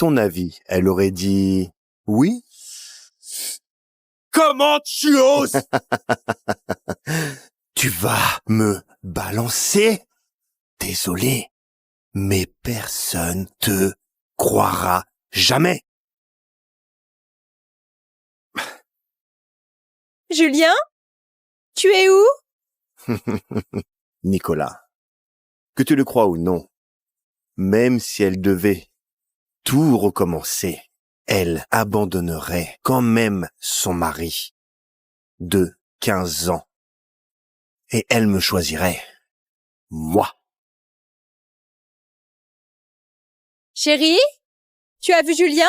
ton avis, elle aurait dit oui? Comment tu oses? Tu vas me balancer? Désolé, mais personne te croira jamais. Julien? Tu es où? Nicolas, que tu le crois ou non, même si elle devait tout recommencer, elle abandonnerait quand même son mari de 15 ans. Et elle me choisirait, moi. Chérie? Tu as vu Julien?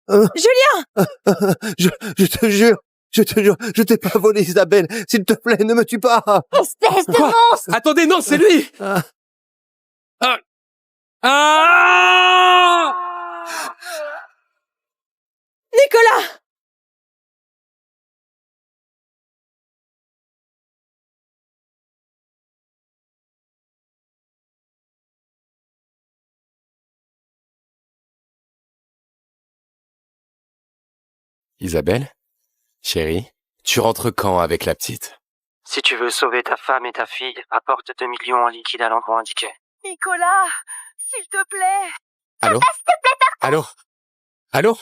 Julien! Je te jure, je t'ai pas volé, Isabelle. S'il te plaît, ne me tue pas. Espèce de monstre! Attendez, non, c'est lui! Ah. Ah! Ah! Nicolas! Isabelle? Chérie? Tu rentres quand avec la petite? Si tu veux sauver ta femme et ta fille, apporte 2 millions en liquide à l'endroit indiqué. Nicolas! S'il te plaît! Allô? S'il te plaît, Allô? Allô?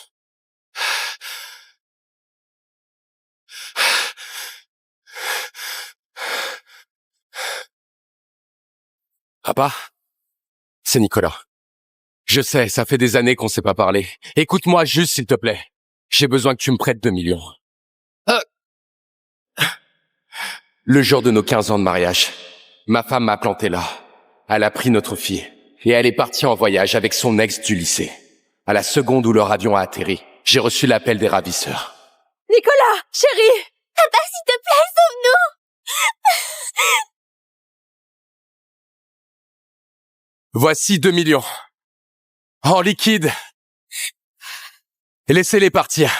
Papa? C'est Nicolas. Je sais, ça fait des années qu'on s'est pas parlé. Écoute-moi juste, s'il te plaît. J'ai besoin que tu me prêtes 2 millions. Le jour de nos 15 ans de mariage, ma femme m'a planté là. Elle a pris notre fille. Et elle est partie en voyage avec son ex du lycée. À la seconde où leur avion a atterri, j'ai reçu l'appel des ravisseurs. Nicolas! Chérie! papa, s'il te plaît, sauve-nous! Voici 2 millions. En liquide. Et laissez-les partir.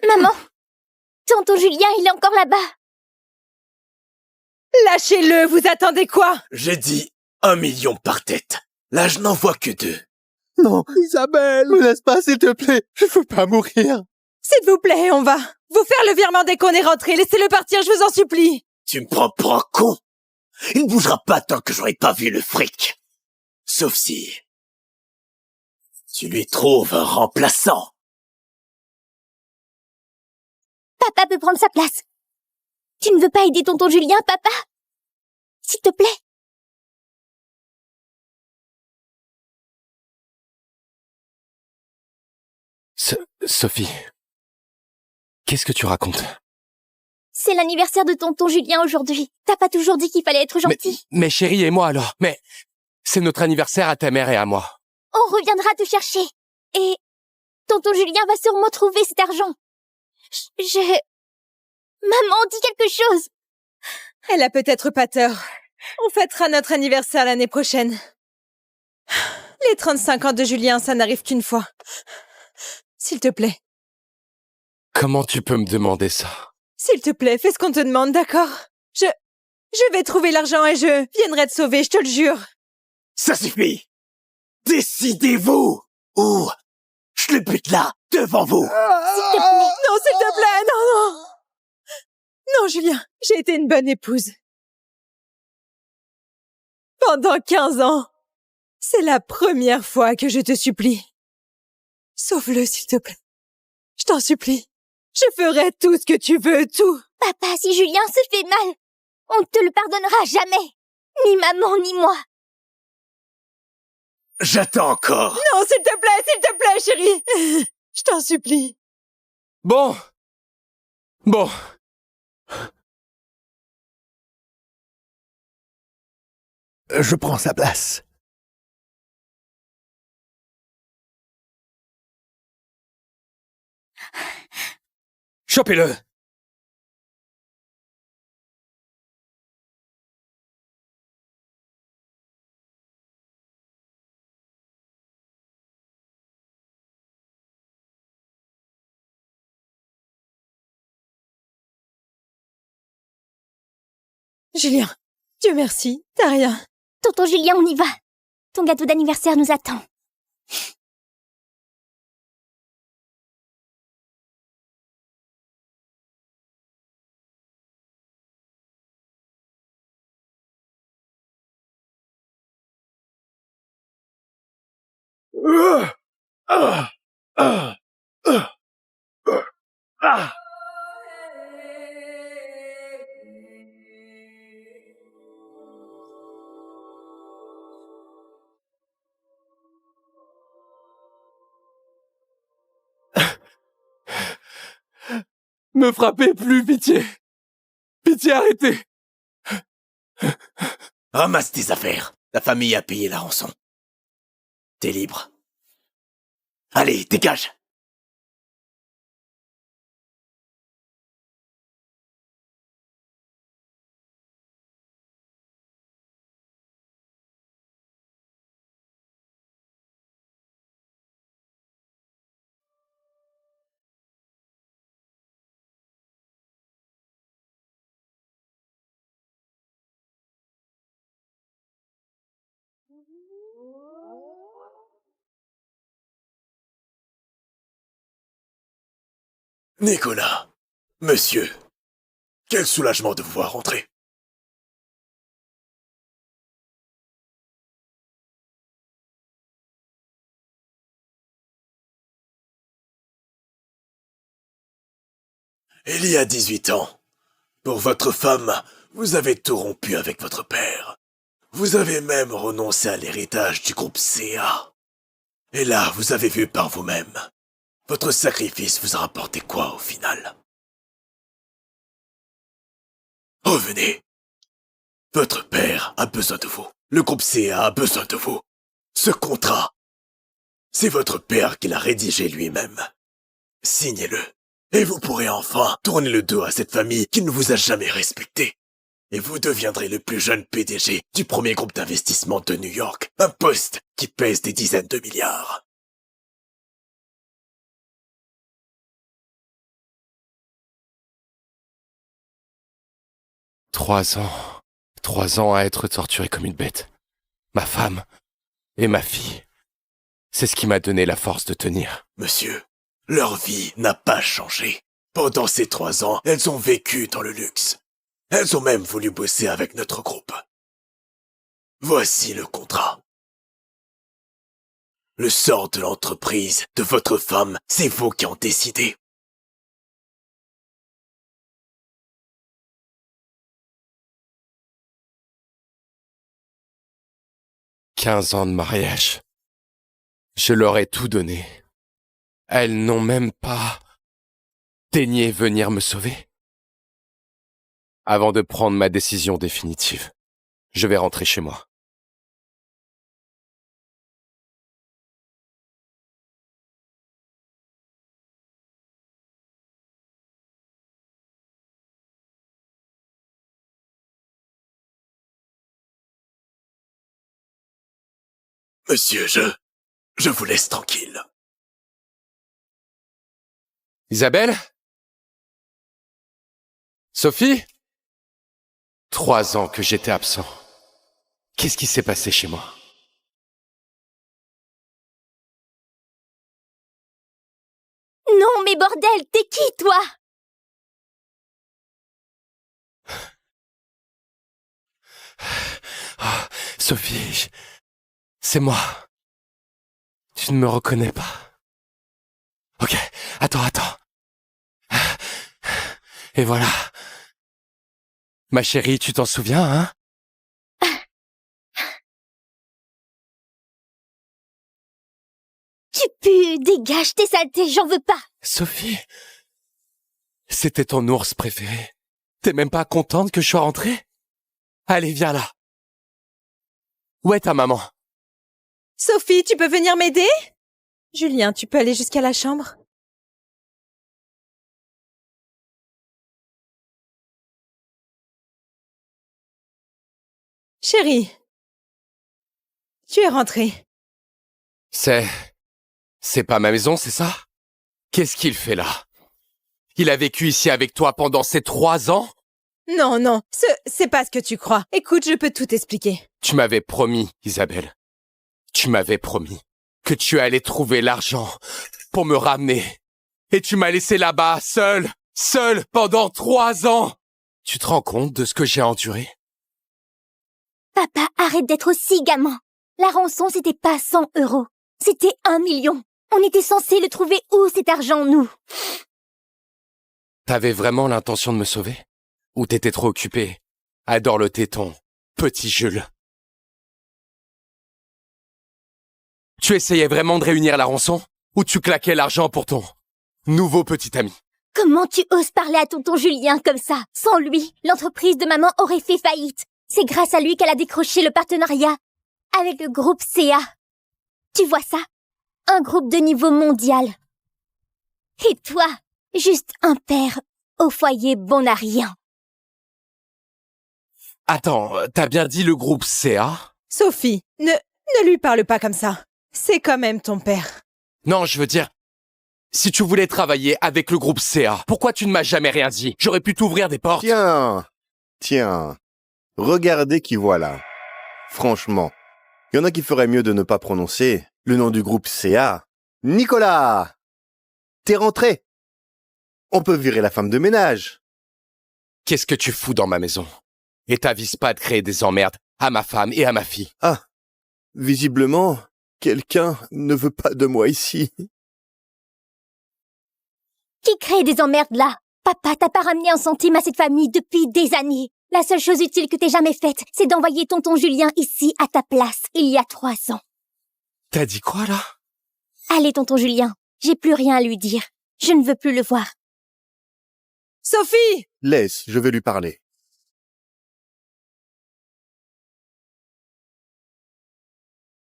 Maman! Tonton Julien, il est encore là-bas! Lâchez-le, vous attendez quoi? J'ai dit 1 million par tête. Là, je n'en vois que 2. Non, Isabelle, me laisse pas, s'il te plaît. Je veux pas mourir. S'il vous plaît, on va vous faire le virement dès qu'on est rentré. Laissez-le partir, je vous en supplie. Tu me prends pour un con? Il ne bougera pas tant que j'aurai pas vu le fric. Sauf si... tu lui trouves un remplaçant. Papa peut prendre sa place. Tu ne veux pas aider tonton Julien, papa? S'il te plaît. Sophie. Qu'est-ce que tu racontes? C'est l'anniversaire de tonton Julien aujourd'hui. T'as pas toujours dit qu'il fallait être gentil? Mais chérie et moi alors. Mais c'est notre anniversaire à ta mère et à moi. On reviendra te chercher. Et tonton Julien va sûrement trouver cet argent. Maman, dis quelque chose. Elle a peut-être pas tort. On fêtera notre anniversaire l'année prochaine. Les 35 ans de Julien, ça n'arrive qu'une fois. S'il te plaît. Comment tu peux me demander ça? S'il te plaît, fais ce qu'on te demande, d'accord? Je vais trouver l'argent et je viendrai te sauver, je te le jure. Ça suffit! Décidez-vous! Ou je le bute là, devant vous! S'il te plaît. Non, s'il te plaît, non! Non, Julien, j'ai été une bonne épouse. Pendant 15 ans. C'est la première fois que je te supplie. Sauve-le, s'il te plaît. Je t'en supplie. Je ferai tout ce que tu veux, tout. Papa, si Julien se fait mal, on ne te le pardonnera jamais. Ni maman, ni moi. J'attends encore! Non, s'il te plaît, chérie. Je t'en supplie. Bon. Je prends sa place. Chopez-le! Julien, Dieu merci, t'as rien. Tonton Julien, on y va. Ton gâteau d'anniversaire nous attend. Me frappez plus, pitié! Pitié, arrêtez! Ramasse tes affaires. Ta famille a payé la rançon. T'es libre. Allez, dégage! Nicolas, monsieur, quel soulagement de vous voir rentrer. Il y a 18 ans, pour votre femme, vous avez tout rompu avec votre père. Vous avez même renoncé à l'héritage du groupe CA. Et là, vous avez vu par vous-même. Votre sacrifice vous a rapporté quoi au final? Revenez. Votre père a besoin de vous. Le groupe CA a besoin de vous. Ce contrat, c'est votre père qui l'a rédigé lui-même. Signez-le. Et vous pourrez enfin tourner le dos à cette famille qui ne vous a jamais respecté. Et vous deviendrez le plus jeune PDG du premier groupe d'investissement de New York. Un poste qui pèse des dizaines de milliards. Trois ans à être torturé comme une bête. Ma femme et ma fille. C'est ce qui m'a donné la force de tenir. Monsieur, leur vie n'a pas changé. Pendant ces 3 ans, elles ont vécu dans le luxe. Elles ont même voulu bosser avec notre groupe. Voici le contrat. Le sort de l'entreprise, de votre femme, c'est vous qui en décidez. « 15 ans de mariage. Je leur ai tout donné. Elles n'ont même pas daigné venir me sauver. Avant de prendre ma décision définitive, je vais rentrer chez moi. Monsieur, je vous laisse tranquille. Isabelle? Sophie? 3 ans que j'étais absent. Qu'est-ce qui s'est passé chez moi? Non, mais bordel, t'es qui, toi? Oh, Sophie, c'est moi. Tu ne me reconnais pas. Ok, attends. Et voilà. Ma chérie, tu t'en souviens, hein? Tu pues, dégage tes saletés, j'en veux pas. Sophie, c'était ton ours préféré. T'es même pas contente que je sois rentré? Allez, viens là. Où est ta maman? Sophie, tu peux venir m'aider? Julien, tu peux aller jusqu'à la chambre? Chérie, tu es rentrée. C'est pas ma maison, c'est ça? Qu'est-ce qu'il fait là? Il a vécu ici avec toi pendant ces 3 ans? Non, non, c'est pas ce que tu crois. Écoute, je peux tout expliquer. Tu m'avais promis, Isabelle. Tu m'avais promis que tu allais trouver l'argent pour me ramener. Et tu m'as laissé là-bas, seul, pendant 3 ans. Tu te rends compte de ce que j'ai enduré? Papa, arrête d'être aussi gamin. La rançon, c'était pas 100 €. C'était 1 million. On était censé le trouver où, cet argent, nous? T'avais vraiment l'intention de me sauver? Ou t'étais trop occupé à dorloter ton petit Jules? Tu essayais vraiment de réunir la rançon? Ou tu claquais l'argent pour ton nouveau petit ami? Comment tu oses parler à tonton Julien comme ça? Sans lui, l'entreprise de maman aurait fait faillite. C'est grâce à lui qu'elle a décroché le partenariat avec le groupe CA. Tu vois ça? Un groupe de niveau mondial. Et toi, juste un père au foyer bon à rien. Attends, t'as bien dit le groupe CA? Sophie, ne lui parle pas comme ça. C'est quand même ton père. Non, je veux dire, si tu voulais travailler avec le groupe CA, pourquoi tu ne m'as jamais rien dit? J'aurais pu t'ouvrir des portes. Tiens, regardez qui voilà. Franchement, il y en a qui feraient mieux de ne pas prononcer le nom du groupe CA. Nicolas! T'es rentré. On peut virer la femme de ménage. Qu'est-ce que tu fous dans ma maison? Et t'avises pas de créer des emmerdes à ma femme et à ma fille. Ah, visiblement, quelqu'un ne veut pas de moi ici. Qui crée des emmerdes là? Papa, t'as pas ramené un centime à cette famille depuis des années. La seule chose utile que t'aies jamais faite, c'est d'envoyer tonton Julien ici à ta place, il y a 3 ans. T'as dit quoi, là? Allez, tonton Julien, j'ai plus rien à lui dire. Je ne veux plus le voir. Sophie! Laisse, je vais lui parler.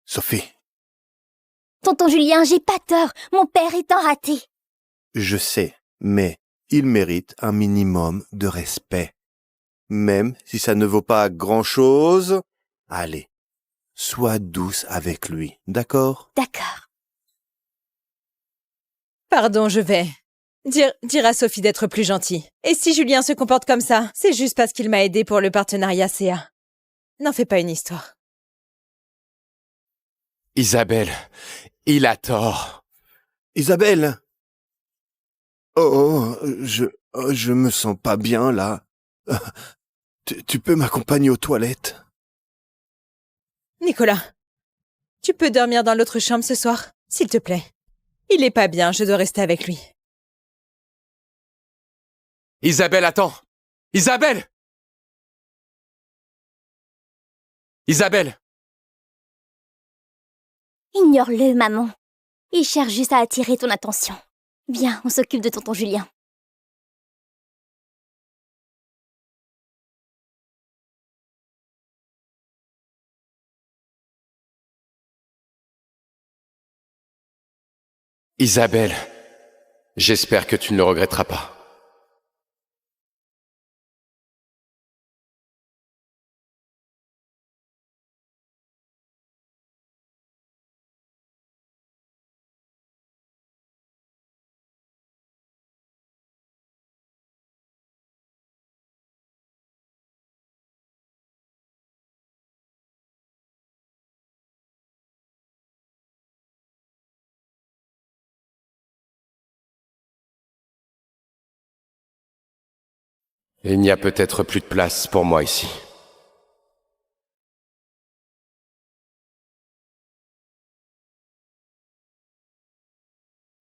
Sophie, Tonton Julien, j'ai pas tort. Mon père est un raté. je sais, mais il mérite un minimum de respect. Même si ça ne vaut pas grand-chose, allez, sois douce avec lui, d'accord? D'accord. Pardon, je vais dire à Sophie d'être plus gentille. Et si Julien se comporte comme ça, c'est juste parce qu'il m'a aidé pour le partenariat CA. N'en fais pas une histoire. Isabelle, il a tort. Isabelle! Je me sens pas bien, là. Tu peux m'accompagner aux toilettes? Nicolas, tu peux dormir dans l'autre chambre ce soir, s'il te plaît. Il est pas bien, je dois rester avec lui. Isabelle, attends! Isabelle! Isabelle! Ignore-le, maman. Il cherche juste à attirer ton attention. Viens, on s'occupe de tonton Julien. Isabelle, j'espère que tu ne le regretteras pas. Il n'y a peut-être plus de place pour moi ici.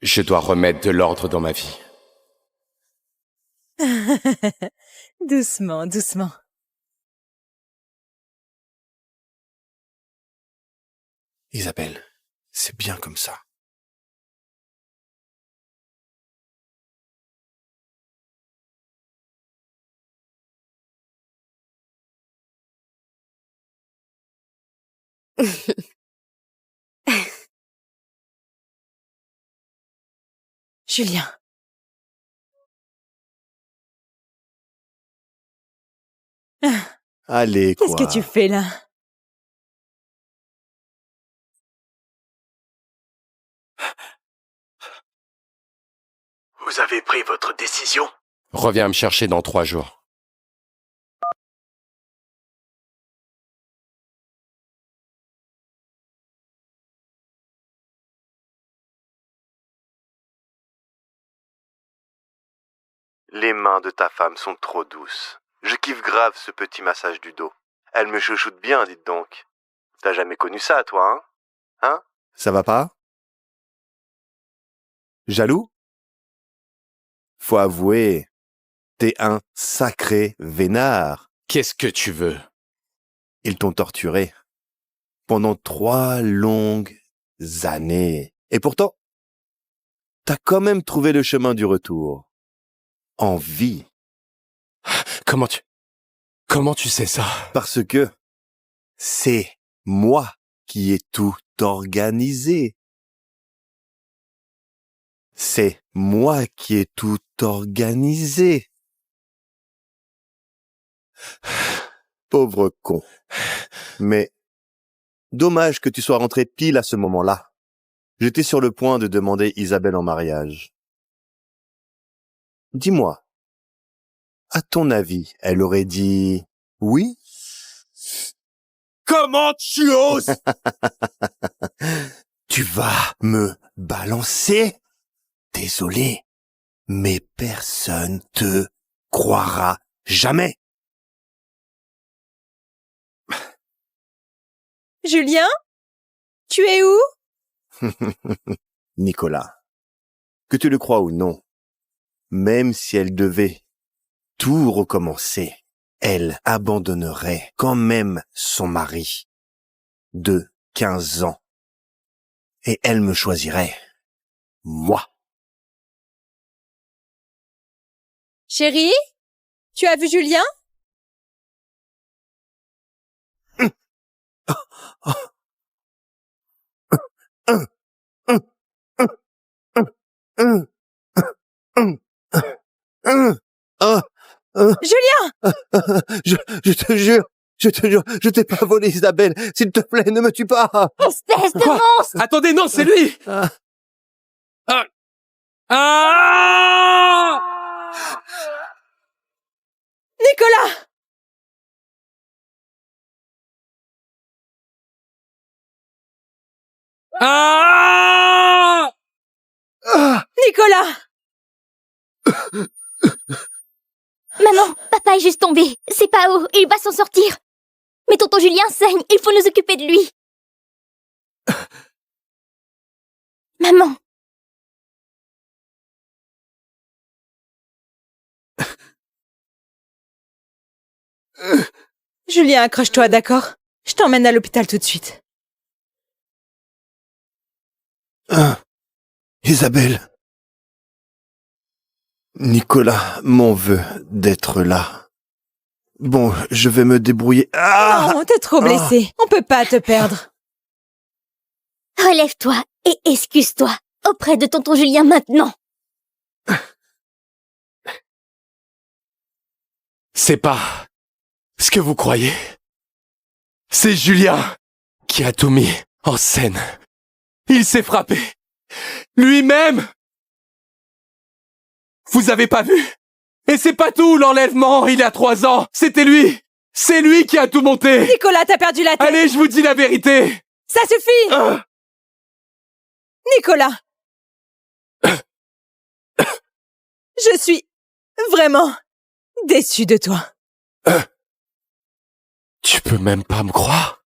Je dois remettre de l'ordre dans ma vie. Doucement, doucement. Isabelle, c'est bien comme ça. Julien. Allez, Qu'est-ce quoi. que tu fais là? Vous avez pris votre décision? Reviens me chercher dans 3 jours. Les mains de ta femme sont trop douces. Je kiffe grave ce petit massage du dos. Elle me chouchoute bien, dites donc. T'as jamais connu ça, toi, hein? Hein? Ça va pas? Jaloux? Faut avouer, t'es un sacré vénard. Qu'est-ce que tu veux? Ils t'ont torturé pendant 3 longues années. Et pourtant, t'as quand même trouvé le chemin du retour. En vie. Comment tu sais ça? Parce que c'est moi qui ai tout organisé. C'est moi qui ai tout organisé. Pauvre con. Mais dommage que tu sois rentré pile à ce moment-là. J'étais sur le point de demander Isabelle en mariage. Dis-moi, à ton avis, elle aurait dit oui? Comment tu oses? Tu vas me balancer? Désolé, mais personne te croira jamais. Julien? Tu es où? Nicolas, que tu le crois ou non, même si elle devait tout recommencer, elle abandonnerait quand même son mari de 15 ans. Et elle me choisirait, moi. Chérie? Tu as vu Julien? Julien! Je te jure, je t'ai pas volé, Isabelle. S'il te plaît, ne me tue pas. Espèce de Quoi? monstre! Attendez, non, c'est lui! Ah. Ah! Ah! Nicolas! Ah! Ah. Nicolas! Maman, papa est juste tombé. C'est pas haut, il va s'en sortir. Mais tonton Julien saigne, il faut nous occuper de lui. Maman. Julien, accroche-toi, d'accord? Je t'emmène à l'hôpital tout de suite. Ah. Isabelle. Nicolas m'en veut d'être là. Bon, je vais me débrouiller. Ah! Non, t'es trop blessé. On peut pas te perdre. Relève-toi et excuse-toi auprès de tonton Julien maintenant. C'est pas ce que vous croyez. C'est Julien qui a tout mis en scène. Il s'est frappé. Lui-même. Vous avez pas vu? Et c'est pas tout, l'enlèvement, il y a 3 ans. C'était lui. C'est lui qui a tout monté. Nicolas, t'as perdu la tête. Allez, je vous dis la vérité. Ça suffit! Ah. Nicolas! Je suis vraiment déçue de toi. Tu peux même pas me croire?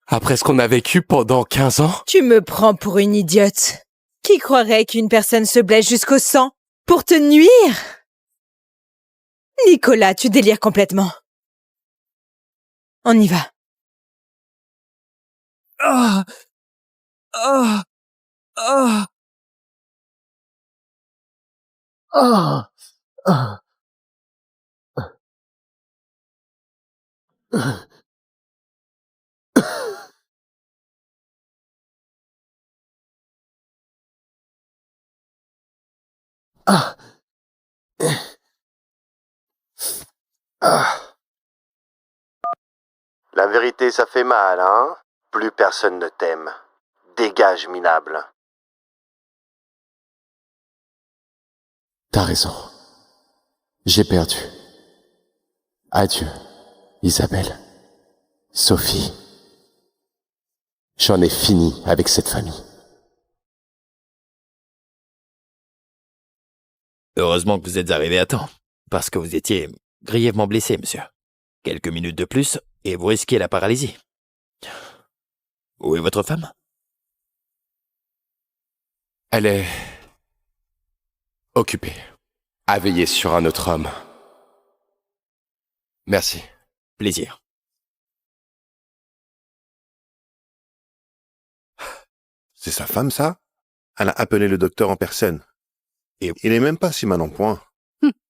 Après ce qu'on a vécu pendant 15 ans? Tu me prends pour une idiote. Qui croirait qu'une personne se blesse jusqu'au sang pour te nuire? Nicolas, tu délires complètement. On y va. Ah! Ah! Ah! Ah! Ah! Ah. Ah. La vérité, ça fait mal, hein? Plus personne ne t'aime. Dégage, minable. T'as raison. J'ai perdu. Adieu, Isabelle. Sophie. J'en ai fini avec cette famille. Heureusement que vous êtes arrivé à temps, parce que vous étiez grièvement blessé, monsieur. Quelques minutes de plus, et vous risquez la paralysie. Où est votre femme? Elle est occupée, à veiller sur un autre homme. Merci. Plaisir. C'est sa femme, ça? Elle a appelé le docteur en personne. Et il est même pas si mal en point.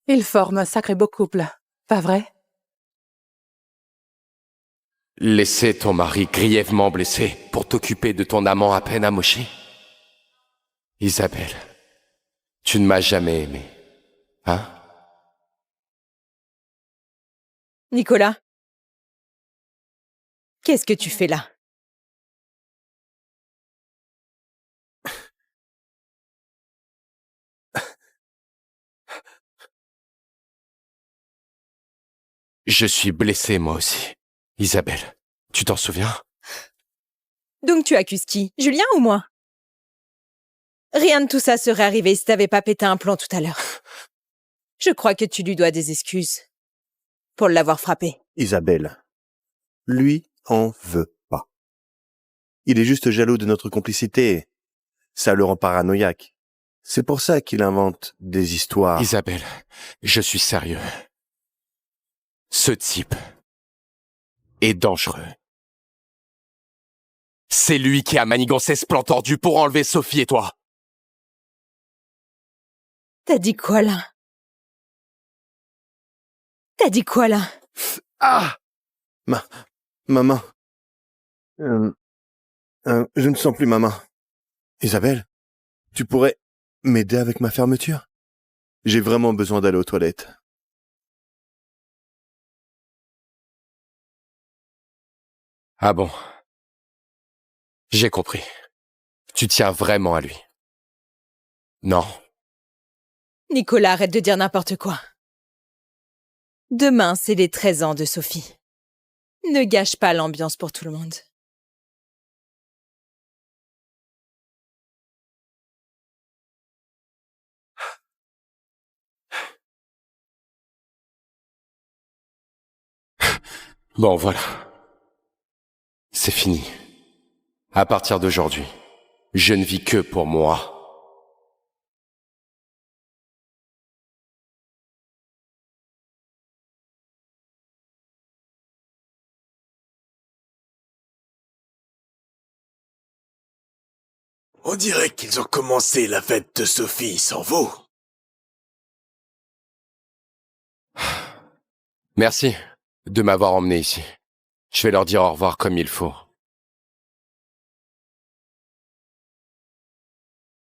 Ils forment un sacré beau couple, pas vrai? Laisser ton mari grièvement blessé pour t'occuper de ton amant à peine amoché? Isabelle, tu ne m'as jamais aimé, hein? Nicolas? Qu'est-ce que tu fais là? Je suis blessé moi aussi. Isabelle, tu t'en souviens? Donc tu accuses qui? Julien ou moi? Rien de tout ça serait arrivé si t'avais pas pété un plomb tout à l'heure. Je crois que tu lui dois des excuses pour l'avoir frappé. Isabelle, lui en veut pas. Il est juste jaloux de notre complicité. Ça le rend paranoïaque. C'est pour ça qu'il invente des histoires. Isabelle, je suis sérieux. Ce type est dangereux. C'est lui qui a manigancé ce plan tordu pour enlever Sophie et toi. T'as dit quoi là? T'as dit quoi là? Ah! Ma main. Je ne sens plus ma main. Isabelle, tu pourrais m'aider avec ma fermeture? J'ai vraiment besoin d'aller aux toilettes. Ah bon. J'ai compris. Tu tiens vraiment à lui. Non. Nicolas, arrête de dire n'importe quoi. Demain, c'est les 13 ans de Sophie. Ne gâche pas l'ambiance pour tout le monde. Bon, voilà. C'est fini. À partir d'aujourd'hui, je ne vis que pour moi. On dirait qu'ils ont commencé la fête de Sophie sans vous. Merci de m'avoir emmené ici. Je vais leur dire au revoir comme il faut.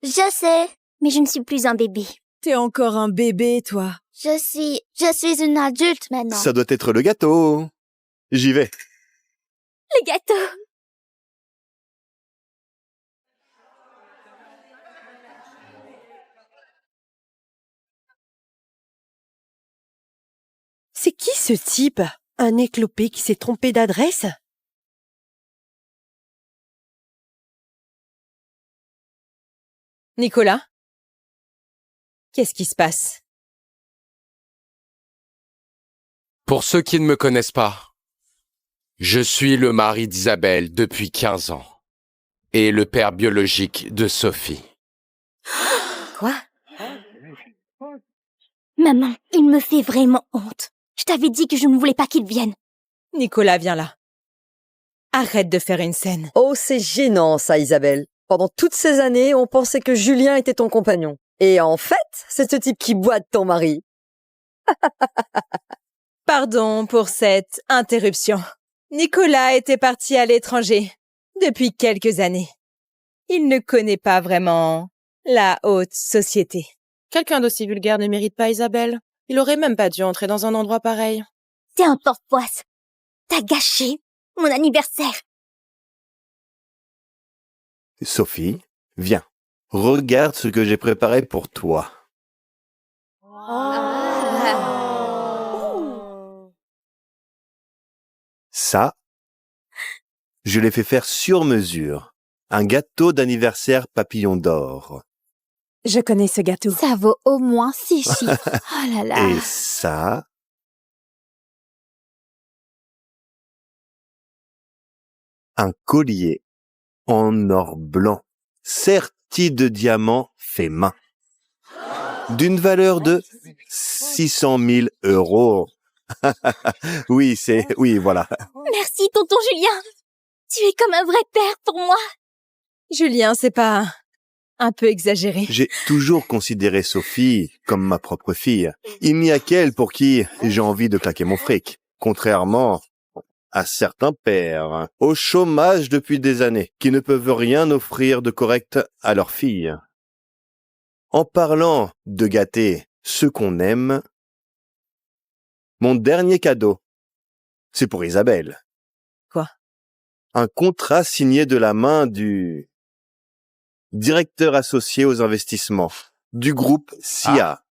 Je sais, mais je ne suis plus un bébé. T'es encore un bébé, toi. Je suis une adulte maintenant. Ça doit être le gâteau. J'y vais. Le gâteau. C'est qui ce type? Un éclopé qui s'est trompé d'adresse? Nicolas? Qu'est-ce qui se passe? Pour ceux qui ne me connaissent pas, je suis le mari d'Isabelle depuis 15 ans et le père biologique de Sophie. Quoi? Maman, il me fait vraiment honte. Je t'avais dit que je ne voulais pas qu'il vienne. Nicolas, viens là. Arrête de faire une scène. Oh, c'est gênant, ça, Isabelle. Pendant toutes ces années, on pensait que Julien était ton compagnon. Et en fait, c'est ce type qui boite ton mari. Pardon pour cette interruption. Nicolas était parti à l'étranger depuis quelques années. Il ne connaît pas vraiment la haute société. Quelqu'un d'aussi vulgaire ne mérite pas Isabelle. Il aurait même pas dû entrer dans un endroit pareil. T'es un porte-poisse. T'as gâché mon anniversaire. Sophie, viens. Regarde ce que j'ai préparé pour toi. Ça, je l'ai fait faire sur mesure. Un gâteau d'anniversaire papillon d'or. Je connais ce gâteau. Ça vaut au moins 6 chiffres. Oh là là. Et ça, un collier en or blanc, serti de diamants fait main, d'une valeur de 600 000 €. Oui, voilà. Merci, tonton Julien. Tu es comme un vrai père pour moi. Julien, c'est pas un peu exagéré? J'ai toujours considéré Sophie comme ma propre fille. Il n'y a qu'elle pour qui j'ai envie de claquer mon fric. Contrairement à certains pères, au chômage depuis des années, qui ne peuvent rien offrir de correct à leur fille. En parlant de gâter ceux qu'on aime, mon dernier cadeau, c'est pour Isabelle. Quoi? Un contrat signé de la main du directeur associé aux investissements du groupe SIA.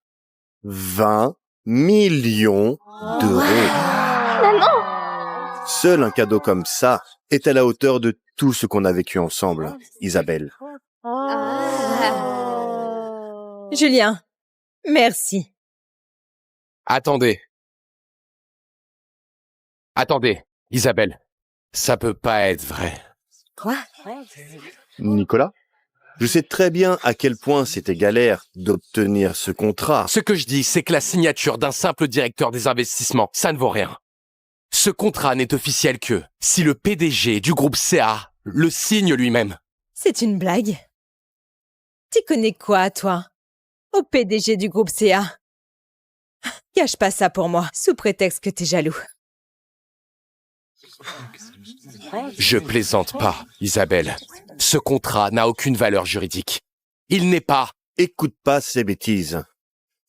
20 millions d'euros. Maman! Seul un cadeau comme ça est à la hauteur de tout ce qu'on a vécu ensemble, Isabelle. Julien, merci. Attendez, Isabelle. Ça peut pas être vrai. Quoi? Nicolas, je sais très bien à quel point c'était galère d'obtenir ce contrat. Ce que je dis, c'est que la signature d'un simple directeur des investissements, ça ne vaut rien. Ce contrat n'est officiel que si le PDG du groupe CA le signe lui-même. C'est une blague. Tu connais quoi, toi? Au PDG du groupe CA. Cache pas ça pour moi, sous prétexte que t'es jaloux. Je plaisante pas, Isabelle. Ce contrat n'a aucune valeur juridique. Il n'est pas... Écoute pas ces bêtises.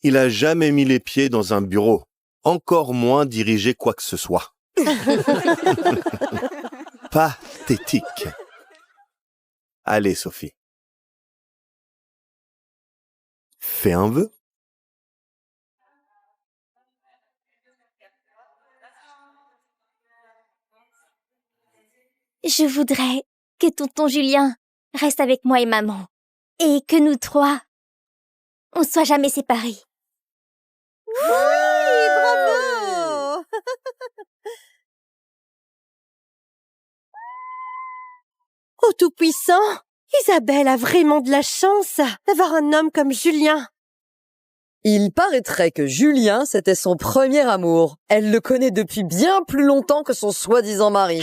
Il a jamais mis les pieds dans un bureau, encore moins dirigé quoi que ce soit. Pathétique. Allez, Sophie. Fais un vœu. Je voudrais que tonton Julien reste avec moi et maman. Et que nous trois, on soit jamais séparés. Oui, bravo! Oh Tout-Puissant, Isabelle a vraiment de la chance d'avoir un homme comme Julien. Il paraîtrait que Julien, c'était son premier amour. Elle le connaît depuis bien plus longtemps que son soi-disant mari.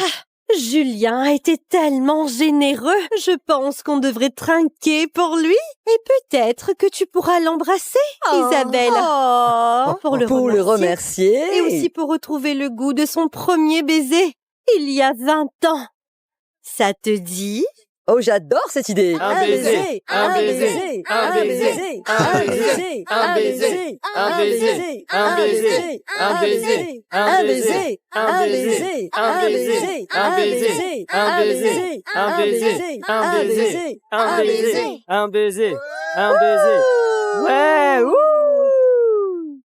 Julien a été tellement généreux. Je pense qu'on devrait trinquer pour lui. Et peut-être que tu pourras l'embrasser, Isabelle. Pour le remercier. Et aussi pour retrouver le goût de son premier baiser, il y a 20 ans. Ça te dit? Oh, j'adore cette idée. Un baiser, un baiser, un baiser, un baiser, un baiser, un baiser, un baiser, un baiser, un baiser, un baiser, un baiser, un baiser, un baiser, un baiser, un baiser, un baiser, un baiser, un baiser. Ouais, ouh!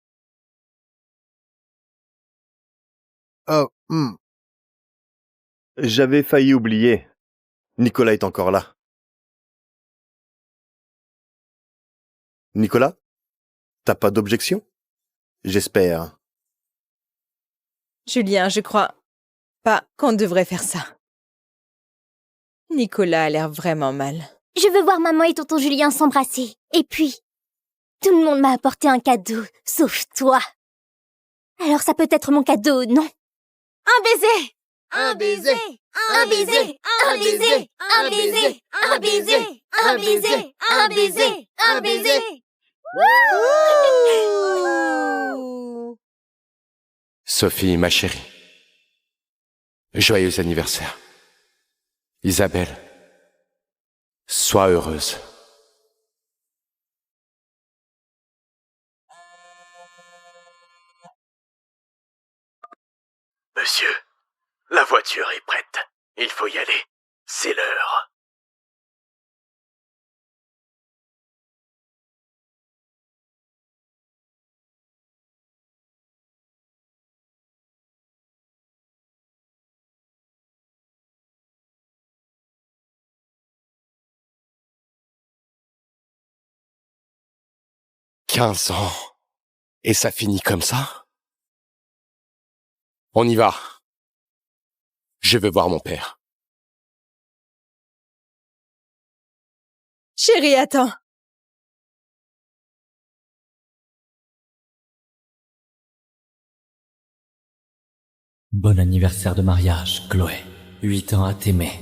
Oh, J'avais failli oublier. Nicolas est encore là. Nicolas, t'as pas d'objection? J'espère. Julien, je crois pas qu'on devrait faire ça. Nicolas a l'air vraiment mal. Je veux voir maman et tonton Julien s'embrasser. Et puis, tout le monde m'a apporté un cadeau, sauf toi. Alors ça peut être mon cadeau, non? Un baiser! Un baiser! Un baiser! Un baiser! Un baiser! Un baiser! Un baiser! Un baiser! Un baiser! Sophie, ma chérie. Joyeux anniversaire. Isabelle, sois heureuse. Monsieur, la voiture est prête. Il faut y aller. C'est l'heure. « 15 ans. Et ça finit comme ça? On y va. Je veux voir mon père. Chérie, attends. Bon anniversaire de mariage, Chloé. 8 ans à t'aimer.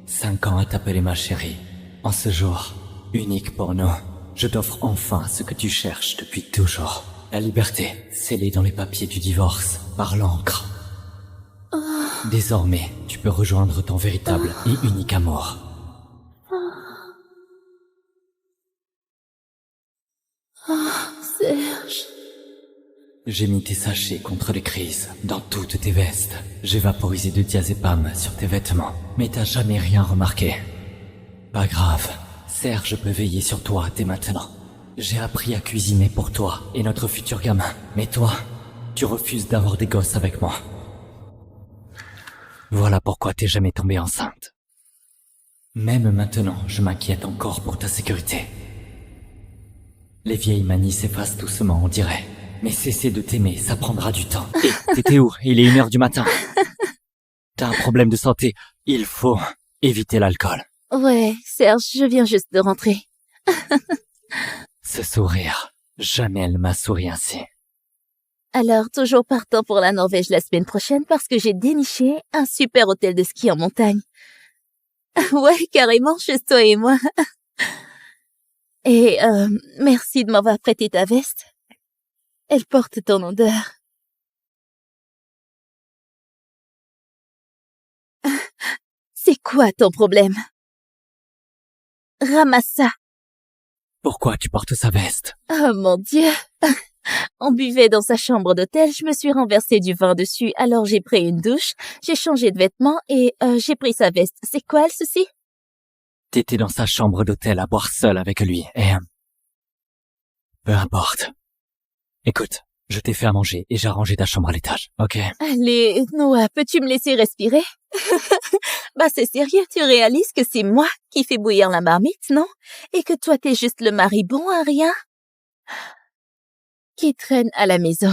5 ans à t'appeler ma chérie. En ce jour, unique pour nous, je t'offre enfin ce que tu cherches depuis toujours. La liberté, scellée dans les papiers du divorce, par l'encre. Désormais, tu peux rejoindre ton véritable et unique amour. Serge. J'ai mis tes sachets contre les crises dans toutes tes vestes. J'ai vaporisé de diazépam sur tes vêtements, mais t'as jamais rien remarqué. Pas grave, Serge peut veiller sur toi dès maintenant. J'ai appris à cuisiner pour toi et notre futur gamin, mais toi, tu refuses d'avoir des gosses avec moi. Voilà pourquoi t'es jamais tombée enceinte. Même maintenant, je m'inquiète encore pour ta sécurité. Les vieilles manies s'effacent doucement, on dirait. Mais cesser de t'aimer, ça prendra du temps. Et t'étais où? Il est 1h du matin. T'as un problème de santé. Il faut éviter l'alcool. Ouais, Serge, je viens juste de rentrer. Ce sourire, jamais elle m'a souri ainsi. Alors, toujours partant pour la Norvège la semaine prochaine parce que j'ai déniché un super hôtel de ski en montagne. Ouais, carrément, juste toi et moi. Et merci de m'avoir prêté ta veste. Elle porte ton odeur. C'est quoi ton problème? Ramasse ça. Pourquoi tu portes sa veste? Oh mon Dieu. On buvait dans sa chambre d'hôtel, je me suis renversé du vin dessus, alors j'ai pris une douche, j'ai changé de vêtements et j'ai pris sa veste. C'est quoi le souci? T'étais dans sa chambre d'hôtel à boire seul avec lui et... peu importe. Écoute, je t'ai fait à manger et j'ai arrangé ta chambre à l'étage, ok? Allez, Noah, peux-tu me laisser respirer? Bah c'est sérieux, tu réalises que c'est moi qui fais bouillir la marmite, non? Et que toi t'es juste le mari bon à rien? Qui traîne à la maison.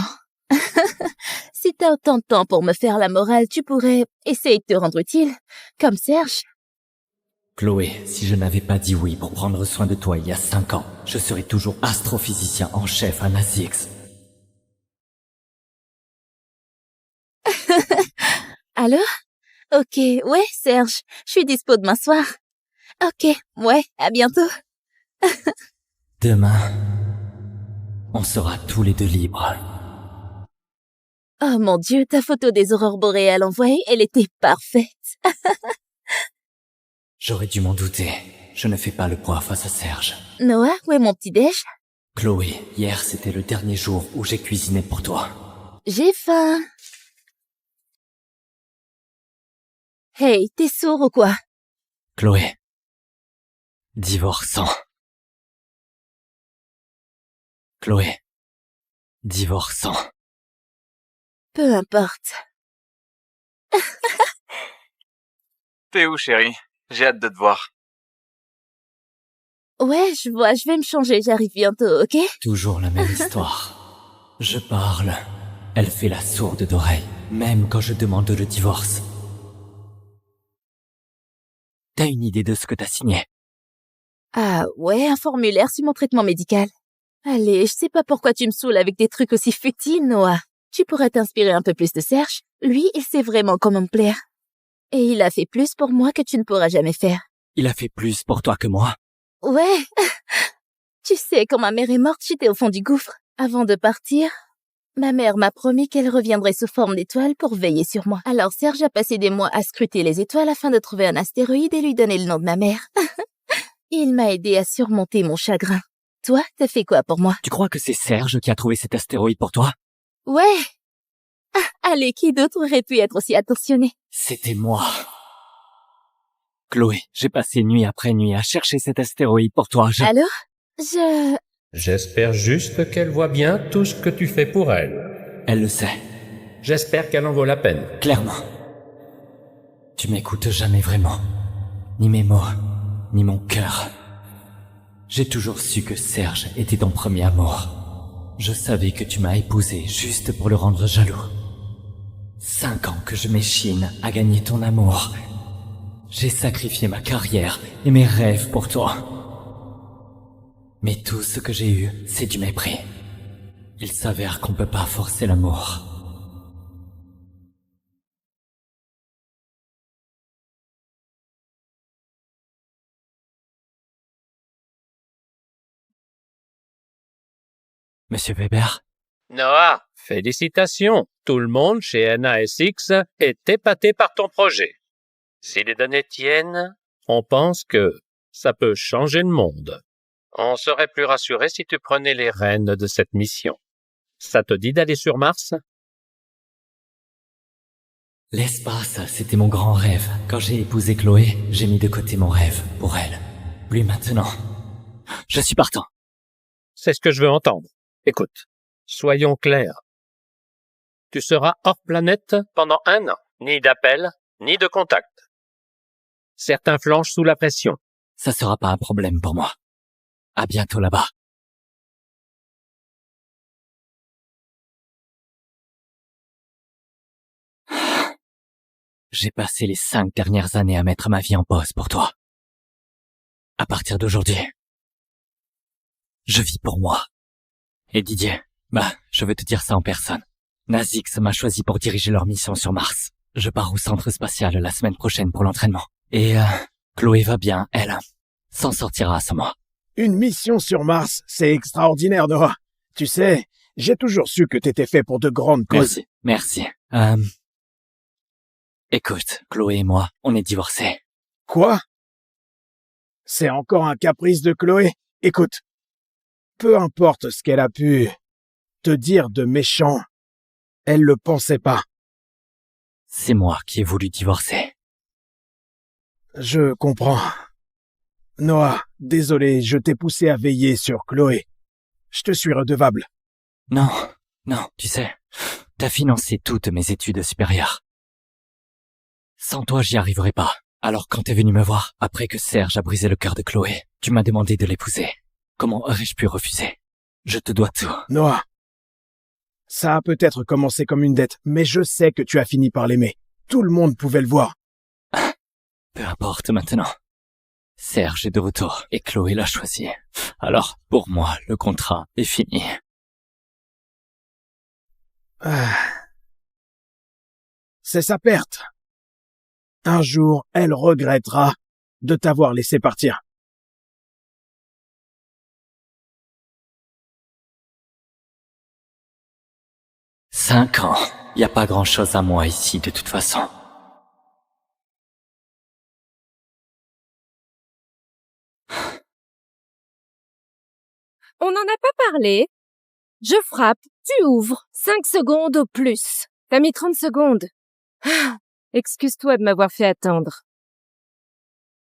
Si t'as autant de temps pour me faire la morale, tu pourrais essayer de te rendre utile, comme Serge. Chloé, si je n'avais pas dit oui pour prendre soin de toi il y a 5 ans, je serais toujours astrophysicien en chef à Nasix. Alors? Ok, ouais, Serge, je suis dispo demain soir. Ok, ouais, à bientôt. Demain, on sera tous les deux libres. Oh mon Dieu, ta photo des aurores boréales envoyée, elle était parfaite. J'aurais dû m'en douter. Je ne fais pas le poids face à Serge. Noah, où est mon petit-déj? Chloé, hier c'était le dernier jour où j'ai cuisiné pour toi. J'ai faim. Hey, t'es sourd ou quoi? Chloé. Divorçant. Chloé. Divorçant. Peu importe. T'es où, chérie? J'ai hâte de te voir. Ouais, je vois, je vais me changer, j'arrive bientôt, ok? Toujours la même histoire. Je parle. Elle fait la sourde d'oreille, même quand je demande le divorce. T'as une idée de ce que t'as signé? Ah ouais, un formulaire sur mon traitement médical. Allez, je sais pas pourquoi tu me saoules avec des trucs aussi futiles, Noah. Tu pourrais t'inspirer un peu plus de Serge. Lui, il sait vraiment comment me plaire. Et il a fait plus pour moi que tu ne pourras jamais faire. Il a fait plus pour toi que moi? Ouais. Tu sais, quand ma mère est morte, j'étais au fond du gouffre. Avant de partir, ma mère m'a promis qu'elle reviendrait sous forme d'étoile pour veiller sur moi. Alors Serge a passé des mois à scruter les étoiles afin de trouver un astéroïde et lui donner le nom de ma mère. Il m'a aidé à surmonter mon chagrin. Toi, t'as fait quoi pour moi? Tu crois que c'est Serge qui a trouvé cet astéroïde pour toi? Ouais. Allez, qui d'autre aurait pu être aussi attentionné? C'était moi. Chloé, j'ai passé nuit après nuit à chercher cet astéroïde pour toi. Alors, J'espère juste qu'elle voit bien tout ce que tu fais pour elle. Elle le sait. J'espère qu'elle en vaut la peine. Clairement. Tu m'écoutes jamais vraiment. Ni mes mots, ni mon cœur. J'ai toujours su que Serge était ton premier amour. Je savais que tu m'as épousé juste pour le rendre jaloux. 5 ans que je m'échine à gagner ton amour. J'ai sacrifié ma carrière et mes rêves pour toi. Mais tout ce que j'ai eu, c'est du mépris. Il s'avère qu'on peut pas forcer l'amour. Monsieur Weber? Noah, félicitations. Tout le monde chez NASX est épaté par ton projet. Si les données tiennent, on pense que ça peut changer le monde. On serait plus rassuré si tu prenais les rênes de cette mission. Ça te dit d'aller sur Mars? L'espace, c'était mon grand rêve. Quand j'ai épousé Chloé, j'ai mis de côté mon rêve pour elle. Lui maintenant. Je suis partant. C'est ce que je veux entendre. Écoute, soyons clairs. Tu seras hors planète pendant 1 an. Ni d'appel, ni de contact. Certains flanchent sous la pression. Ça sera pas un problème pour moi. À bientôt là-bas. J'ai passé les 5 dernières années à mettre ma vie en pause pour toi. À partir d'aujourd'hui, je vis pour moi. Et Didier, je veux te dire ça en personne. Nasix m'a choisi pour diriger leur mission sur Mars. Je pars au centre spatial la semaine prochaine pour l'entraînement. Et Chloé va bien, elle s'en sortira sans moi. Une mission sur Mars, c'est extraordinaire, Noah. Tu sais, j'ai toujours su que t'étais fait pour de grandes causes. Merci. Écoute, Chloé et moi, on est divorcés. Quoi? C'est encore un caprice de Chloé? Écoute, peu importe ce qu'elle a pu te dire de méchant, elle le pensait pas. C'est moi qui ai voulu divorcer. Je comprends. Noah, désolé, je t'ai poussé à veiller sur Chloé. Je te suis redevable. Non, tu sais, t'as financé toutes mes études supérieures. Sans toi, j'y arriverai pas. Alors quand t'es venu me voir, après que Serge a brisé le cœur de Chloé, tu m'as demandé de l'épouser. Comment aurais-je pu refuser? Je te dois tout. Noah, ça a peut-être commencé comme une dette, mais je sais que tu as fini par l'aimer. Tout le monde pouvait le voir. Peu importe maintenant. Serge est de retour et Chloé l'a choisi. Alors, pour moi, le contrat est fini. C'est sa perte. Un jour, elle regrettera de t'avoir laissé partir. « 5 ans. Y a pas grand-chose à moi ici, de toute façon. » On n'en a pas parlé. Je frappe, tu ouvres. 5 secondes au plus. T'as mis 30 secondes. Excuse-toi de m'avoir fait attendre.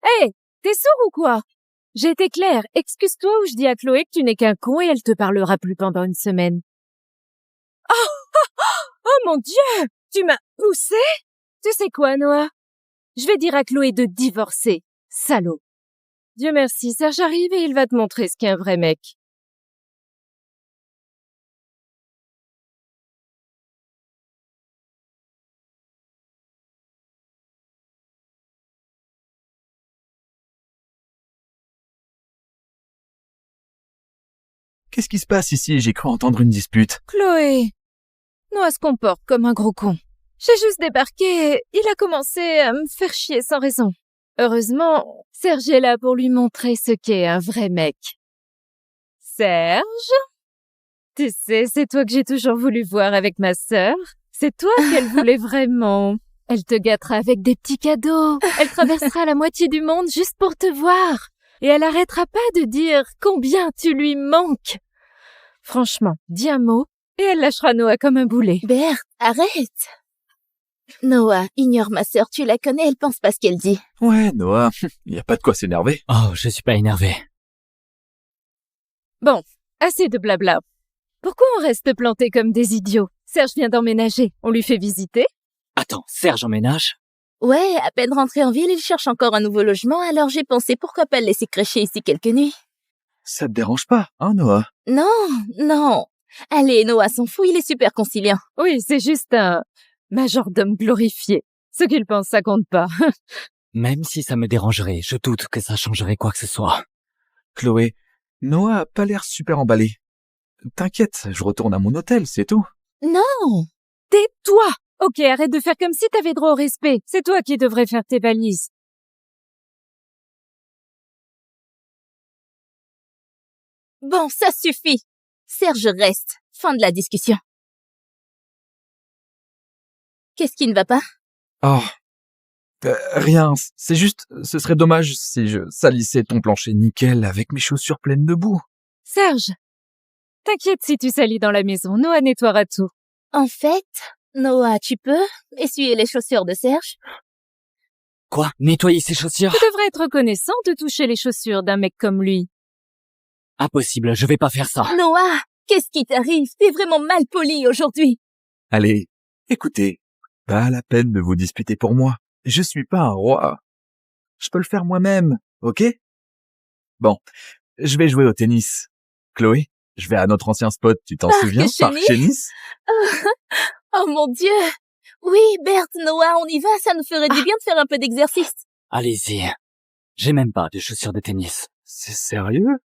Hé, t'es sourd ou quoi? J'ai été claire. Excuse-toi ou je dis à Chloé que tu n'es qu'un con et elle te parlera plus pendant une semaine. Oh mon Dieu! Tu m'as poussé? Tu sais quoi, Noah? Je vais dire à Chloé de divorcer. Salaud. Dieu merci, Serge arrive et il va te montrer ce qu'est un vrai mec. Qu'est-ce qui se passe ici? J'ai cru entendre une dispute. Chloé! Noah se comporte comme un gros con. J'ai juste débarqué et il a commencé à me faire chier sans raison. Heureusement, Serge est là pour lui montrer ce qu'est un vrai mec. Serge? Tu sais, c'est toi que j'ai toujours voulu voir avec ma sœur. C'est toi qu'elle voulait vraiment. Elle te gâtera avec des petits cadeaux. Elle traversera la moitié du monde juste pour te voir. Et elle arrêtera pas de dire combien tu lui manques. Franchement, dis un mot Et elle lâchera Noah comme un boulet. Berthe, arrête. Noah, ignore ma sœur, tu la connais, elle pense pas ce qu'elle dit. Ouais, Noah, y a pas de quoi s'énerver. Oh, je suis pas énervé. Bon, assez de blabla. Pourquoi on reste plantés comme des idiots? Serge vient d'emménager. On lui fait visiter? Attends, Serge emménage? Ouais, à peine rentré en ville, il cherche encore un nouveau logement, alors j'ai pensé pourquoi pas le laisser crècher ici quelques nuits. Ça te dérange pas, hein, Noah? Non. Allez, Noah s'en fout, il est super conciliant. Oui, c'est juste un majordome glorifié. Ce qu'il pense, ça compte pas. Même si ça me dérangerait, je doute que ça changerait quoi que ce soit. Chloé, Noah a pas l'air super emballé. T'inquiète, je retourne à mon hôtel, c'est tout. Non! Tais-toi! Ok, arrête de faire comme si t'avais droit au respect. C'est toi qui devrais faire tes valises. Bon, ça suffit. Serge reste. Fin de la discussion. Qu'est-ce qui ne va pas? Oh. Rien, c'est juste, ce serait dommage si je salissais ton plancher nickel avec mes chaussures pleines de boue. Serge, t'inquiète si tu salis dans la maison, Noah nettoiera tout. En fait, Noah, tu peux essuyer les chaussures de Serge? Quoi? Nettoyer ses chaussures? Tu devrais être reconnaissant de toucher les chaussures d'un mec comme lui. Impossible, je vais pas faire ça. Noah, qu'est-ce qui t'arrive? T'es vraiment mal poli aujourd'hui. Allez, écoutez, pas la peine de vous disputer pour moi. Je suis pas un roi. Je peux le faire moi-même, ok? Bon, je vais jouer au tennis. Chloé, je vais à notre ancien spot, tu t'en souviens? Parc chez Nice? Oh mon Dieu! Oui, Berthe, Noah, on y va, ça nous ferait du bien de faire un peu d'exercice. Allez-y. J'ai même pas de chaussures de tennis. C'est sérieux?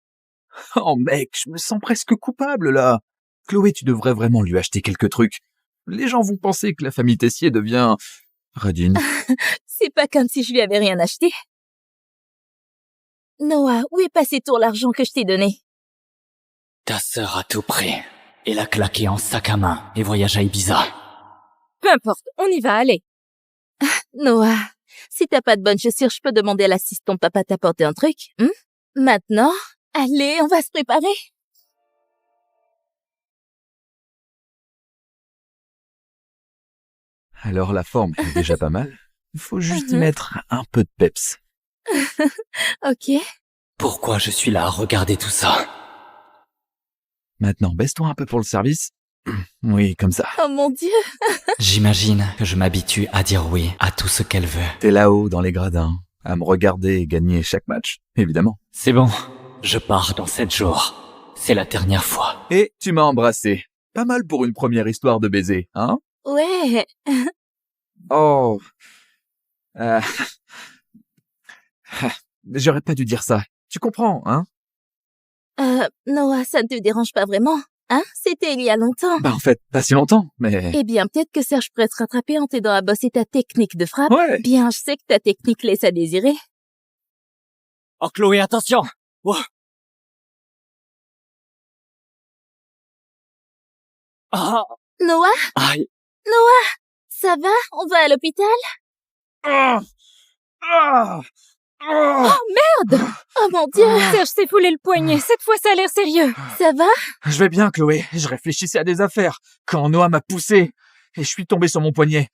Oh mec, je me sens presque coupable là. Chloé, tu devrais vraiment lui acheter quelques trucs. Les gens vont penser que la famille Tessier devient... radine. C'est pas comme si je lui avais rien acheté. Noah, où est passé tout l'argent que je t'ai donné? Ta sœur a tout pris. Et l'a claqué en sac à main et voyage à Ibiza. Peu importe, on y va, allez. Noah, si t'as pas de bonnes chaussures, je peux demander à l'assistant papa t'apporter un truc, Maintenant, allez, on va se préparer. Alors la forme est déjà pas mal. Il faut juste y mettre un peu de peps. Ok. Pourquoi je suis là à regarder tout ça? Maintenant, baisse-toi un peu pour le service. Oui, comme ça. Oh mon Dieu. J'imagine que je m'habitue à dire oui à tout ce qu'elle veut. T'es là-haut dans les gradins, à me regarder et gagner chaque match, évidemment. C'est bon, je pars dans 7 jours. C'est la dernière fois. Et tu m'as embrassé. Pas mal pour une première histoire de baiser, hein? Ouais. Oh. J'aurais pas dû dire ça. Tu comprends, hein? Noah, ça ne te dérange pas vraiment, hein? C'était il y a longtemps. Bah en fait, pas si longtemps, mais... Eh bien, peut-être que Serge pourrait te rattraper en t'aidant à bosser ta technique de frappe. Ouais. Bien, je sais que ta technique laisse à désirer. Oh Chloé, attention! Oh. Ah. Noah? Aïe. Noah? Ça va? On va à l'hôpital? Oh merde! Oh mon Dieu! Serge s'est foulé le poignet, cette fois ça a l'air sérieux. Ça va? Je vais bien, Chloé. Je réfléchissais à des affaires quand Noah m'a poussé et je suis tombé sur mon poignet.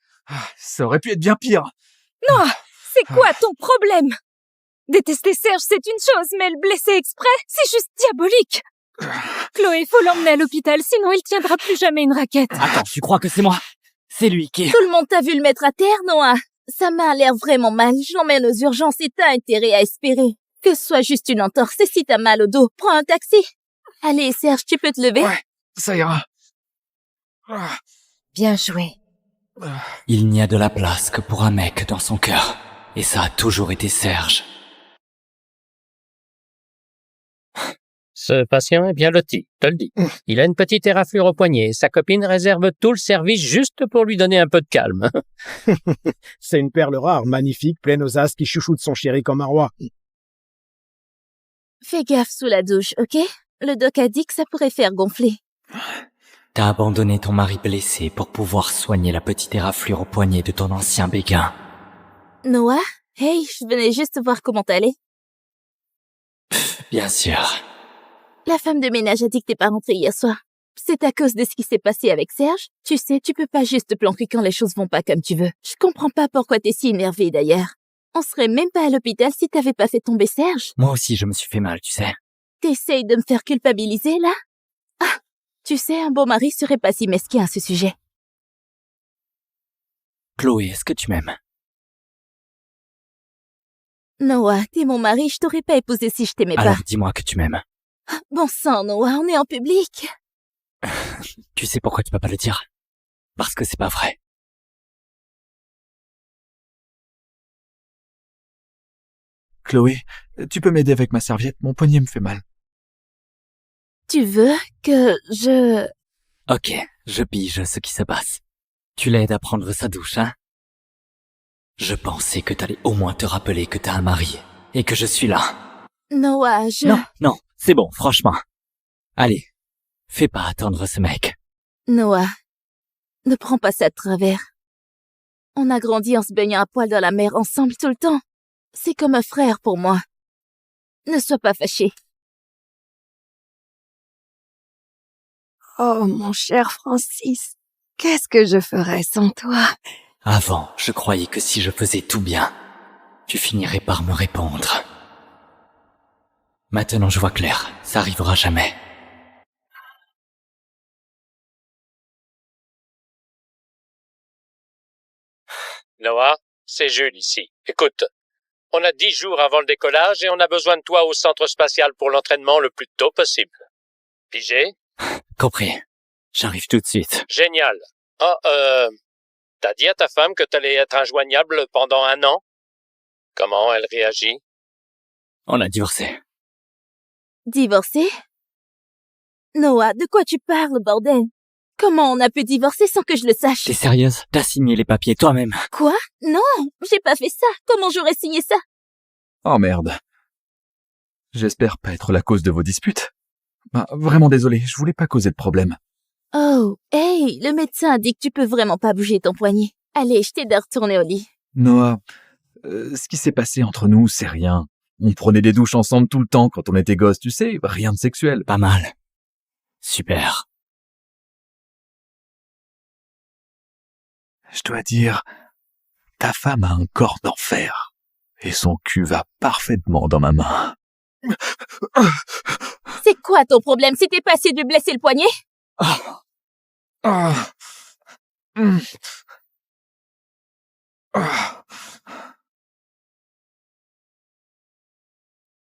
Ça aurait pu être bien pire. Noah, c'est quoi ton problème? Détester Serge, c'est une chose, mais le blesser exprès, c'est juste diabolique. Chloé, faut l'emmener à l'hôpital, sinon il tiendra plus jamais une raquette. Attends, tu crois que c'est moi? C'est lui qui... Tout le monde t'a vu le mettre à terre, Noah? Ça m'a l'air vraiment mal. Je l'emmène aux urgences et t'as intérêt à espérer que ce soit juste une entorse. Et si t'as mal au dos, prends un taxi. Allez, Serge, tu peux te lever? Ouais, ça ira. Bien joué. Il n'y a de la place que pour un mec dans son cœur. Et ça a toujours été Serge. Ce patient est bien loti, te le dis. Il a une petite éraflure au poignet. Sa copine réserve tout le service juste pour lui donner un peu de calme. C'est une perle rare, magnifique, pleine aux as qui chouchoute son chéri comme un roi. Fais gaffe sous la douche, ok? Le doc a dit que ça pourrait faire gonfler. T'as abandonné ton mari blessé pour pouvoir soigner la petite éraflure au poignet de ton ancien béguin. Noah? Hey, je venais juste voir comment t'allais. Bien sûr. La femme de ménage a dit que t'es pas rentrée hier soir. C'est à cause de ce qui s'est passé avec Serge. Tu sais, tu peux pas juste te planquer quand les choses vont pas comme tu veux. Je comprends pas pourquoi t'es si énervée d'ailleurs. On serait même pas à l'hôpital si t'avais pas fait tomber Serge. Moi aussi, je me suis fait mal, tu sais. T'essayes de me faire culpabiliser, là? Ah, tu sais, un bon mari serait pas si mesquin à ce sujet. Chloé, est-ce que tu m'aimes? Noah, t'es mon mari, je t'aurais pas épousé si je t'aimais pas. Alors dis-moi que tu m'aimes. Bon sang, Noah, on est en public. Tu sais pourquoi tu peux pas le dire? Parce que c'est pas vrai. Chloé, tu peux m'aider avec ma serviette? Mon poignet me fait mal. Tu veux que je... Ok, je pige ce qui se passe. Tu l'aides à prendre sa douche, hein? Je pensais que t'allais au moins te rappeler que t'as un mari et que je suis là. Noah, je... Non, c'est bon, franchement. Allez, fais pas attendre ce mec. Noah, ne prends pas ça de travers. On a grandi en se baignant à poil dans la mer ensemble tout le temps. C'est comme un frère pour moi. Ne sois pas fâché. Oh, mon cher Francis, qu'est-ce que je ferais sans toi? Avant, je croyais que si je faisais tout bien, tu finirais par me répondre. Maintenant, je vois clair, ça arrivera jamais. Noah, c'est Jules ici. Écoute, on a 10 jours avant le décollage et on a besoin de toi au centre spatial pour l'entraînement le plus tôt possible. Pigé? Compris. J'arrive tout de suite. Génial. T'as dit à ta femme que t'allais être injoignable pendant 1 an? Comment elle réagit? On a divorcé. Divorcé? Noah, de quoi tu parles, bordel? Comment on a pu divorcer sans que je le sache? T'es sérieuse? T'as signé les papiers toi-même. Quoi? Non, j'ai pas fait ça. Comment j'aurais signé ça? Oh merde. J'espère pas être la cause de vos disputes. Bah, vraiment désolé, je voulais pas causer de problème. Oh, hey, le médecin a dit que tu peux vraiment pas bouger ton poignet. Allez, je t'aide à retourner au lit. Noah, ce qui s'est passé entre nous, c'est rien. On prenait des douches ensemble tout le temps quand on était gosses, tu sais, rien de sexuel. Pas mal. Super. Je dois dire, ta femme a un corps d'enfer. Et son cul va parfaitement dans ma main. C'est quoi ton problème? C'était pas assez de lui blesser le poignet?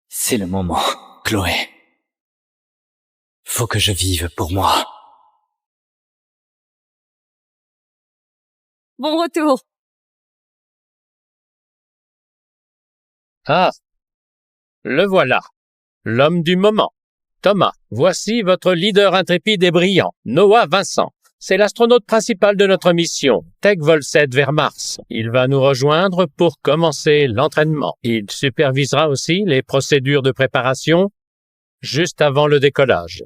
C'est le moment, Chloé. Faut que je vive pour moi. Bon retour. Ah, le voilà. L'homme du moment. Thomas, voici votre leader intrépide et brillant, Noah Vincent. C'est l'astronaute principal de notre mission, Tech Vol 7 vers Mars. Il va nous rejoindre pour commencer l'entraînement. Il supervisera aussi les procédures de préparation juste avant le décollage.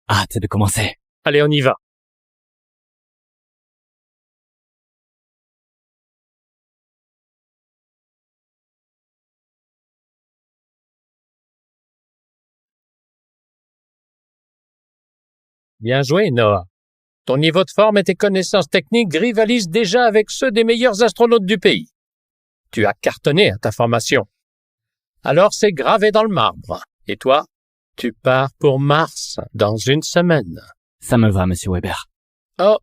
Hâte de commencer. Allez, on y va. Bien joué, Noah. Ton niveau de forme et tes connaissances techniques rivalisent déjà avec ceux des meilleurs astronautes du pays. Tu as cartonné à ta formation. Alors c'est gravé dans le marbre. Et toi, tu pars pour Mars dans 1 semaine. Ça me va, monsieur Weber. Oh,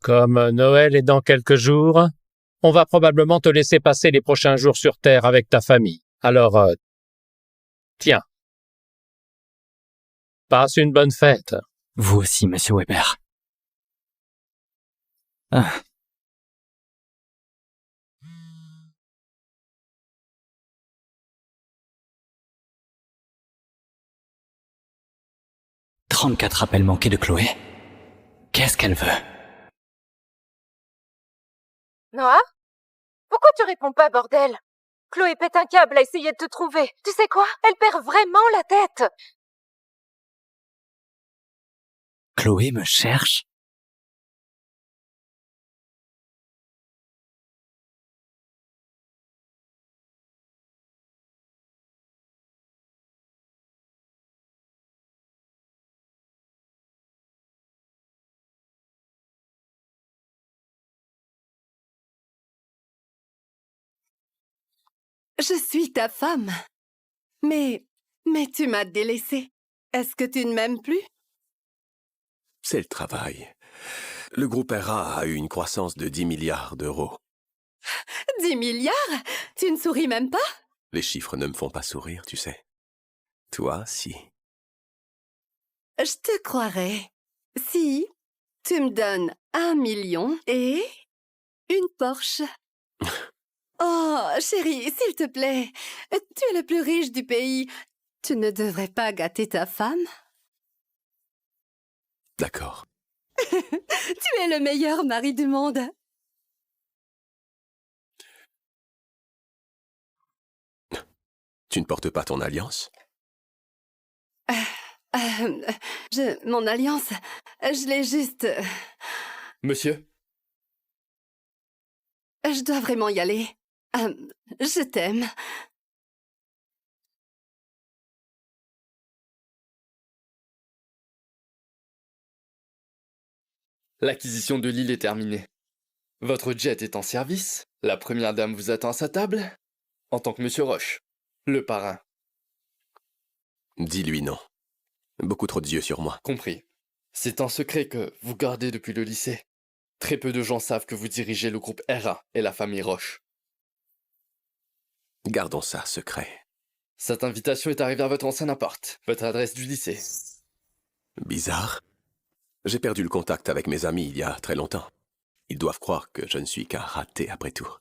comme Noël est dans quelques jours, on va probablement te laisser passer les prochains jours sur Terre avec ta famille. Alors, tiens. Passe une bonne fête. Vous aussi, monsieur Weber. Ah. « 34 appels manqués de Chloé. Qu'est-ce qu'elle veut? Noah? Pourquoi tu réponds pas, bordel? Chloé pète un câble à essayer de te trouver. Tu sais quoi? Elle perd vraiment la tête. Chloé me cherche? je suis ta femme. Mais tu m'as délaissée. Est-ce que tu ne m'aimes plus? C'est le travail. Le groupe ERA a eu une croissance de 10 milliards d'euros. 10 milliards? Tu ne souris même pas? Les chiffres ne me font pas sourire, tu sais. Toi, si. Je te croirais. Si tu me donnes 1 million et une Porsche. Oh, chérie, s'il te plaît, tu es le plus riche du pays. Tu ne devrais pas gâter ta femme? D'accord. Tu es le meilleur mari du monde. Tu ne portes pas ton alliance? Mon alliance, je l'ai juste... Monsieur? Je dois vraiment y aller. Je t'aime. L'acquisition de l'île est terminée. Votre jet est en service. La première dame vous attend à sa table. En tant que Monsieur Roche, le parrain. Dis-lui non. Beaucoup trop d'yeux sur moi. Compris. C'est un secret que vous gardez depuis le lycée. Très peu de gens savent que vous dirigez le groupe ERA et la famille Roche. Gardons ça secret. Cette invitation est arrivée à votre ancien appart, votre adresse du lycée. Bizarre. J'ai perdu le contact avec mes amis il y a très longtemps. Ils doivent croire que je ne suis qu'un raté après tout.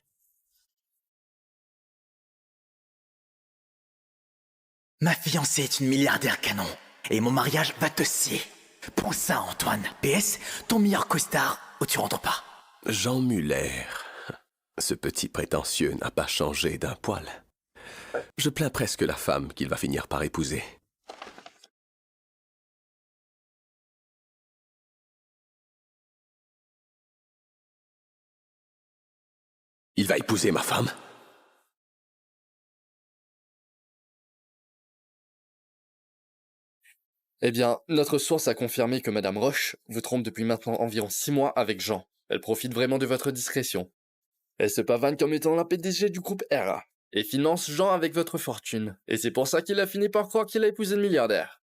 Ma fiancée est une milliardaire canon, et mon mariage va te scier. Pense ça, Antoine. PS, ton meilleur costard, ou tu rentres pas. Jean Muller. Ce petit prétentieux n'a pas changé d'un poil. Je plains presque la femme qu'il va finir par épouser. Il va épouser ma femme? Eh bien, notre source a confirmé que Madame Roche vous trompe depuis maintenant environ 6 mois avec Jean. Elle profite vraiment de votre discrétion. Elle se pavane comme étant la PDG du groupe ERA et finance Jean avec votre fortune. Et c'est pour ça qu'il a fini par croire qu'il a épousé le milliardaire.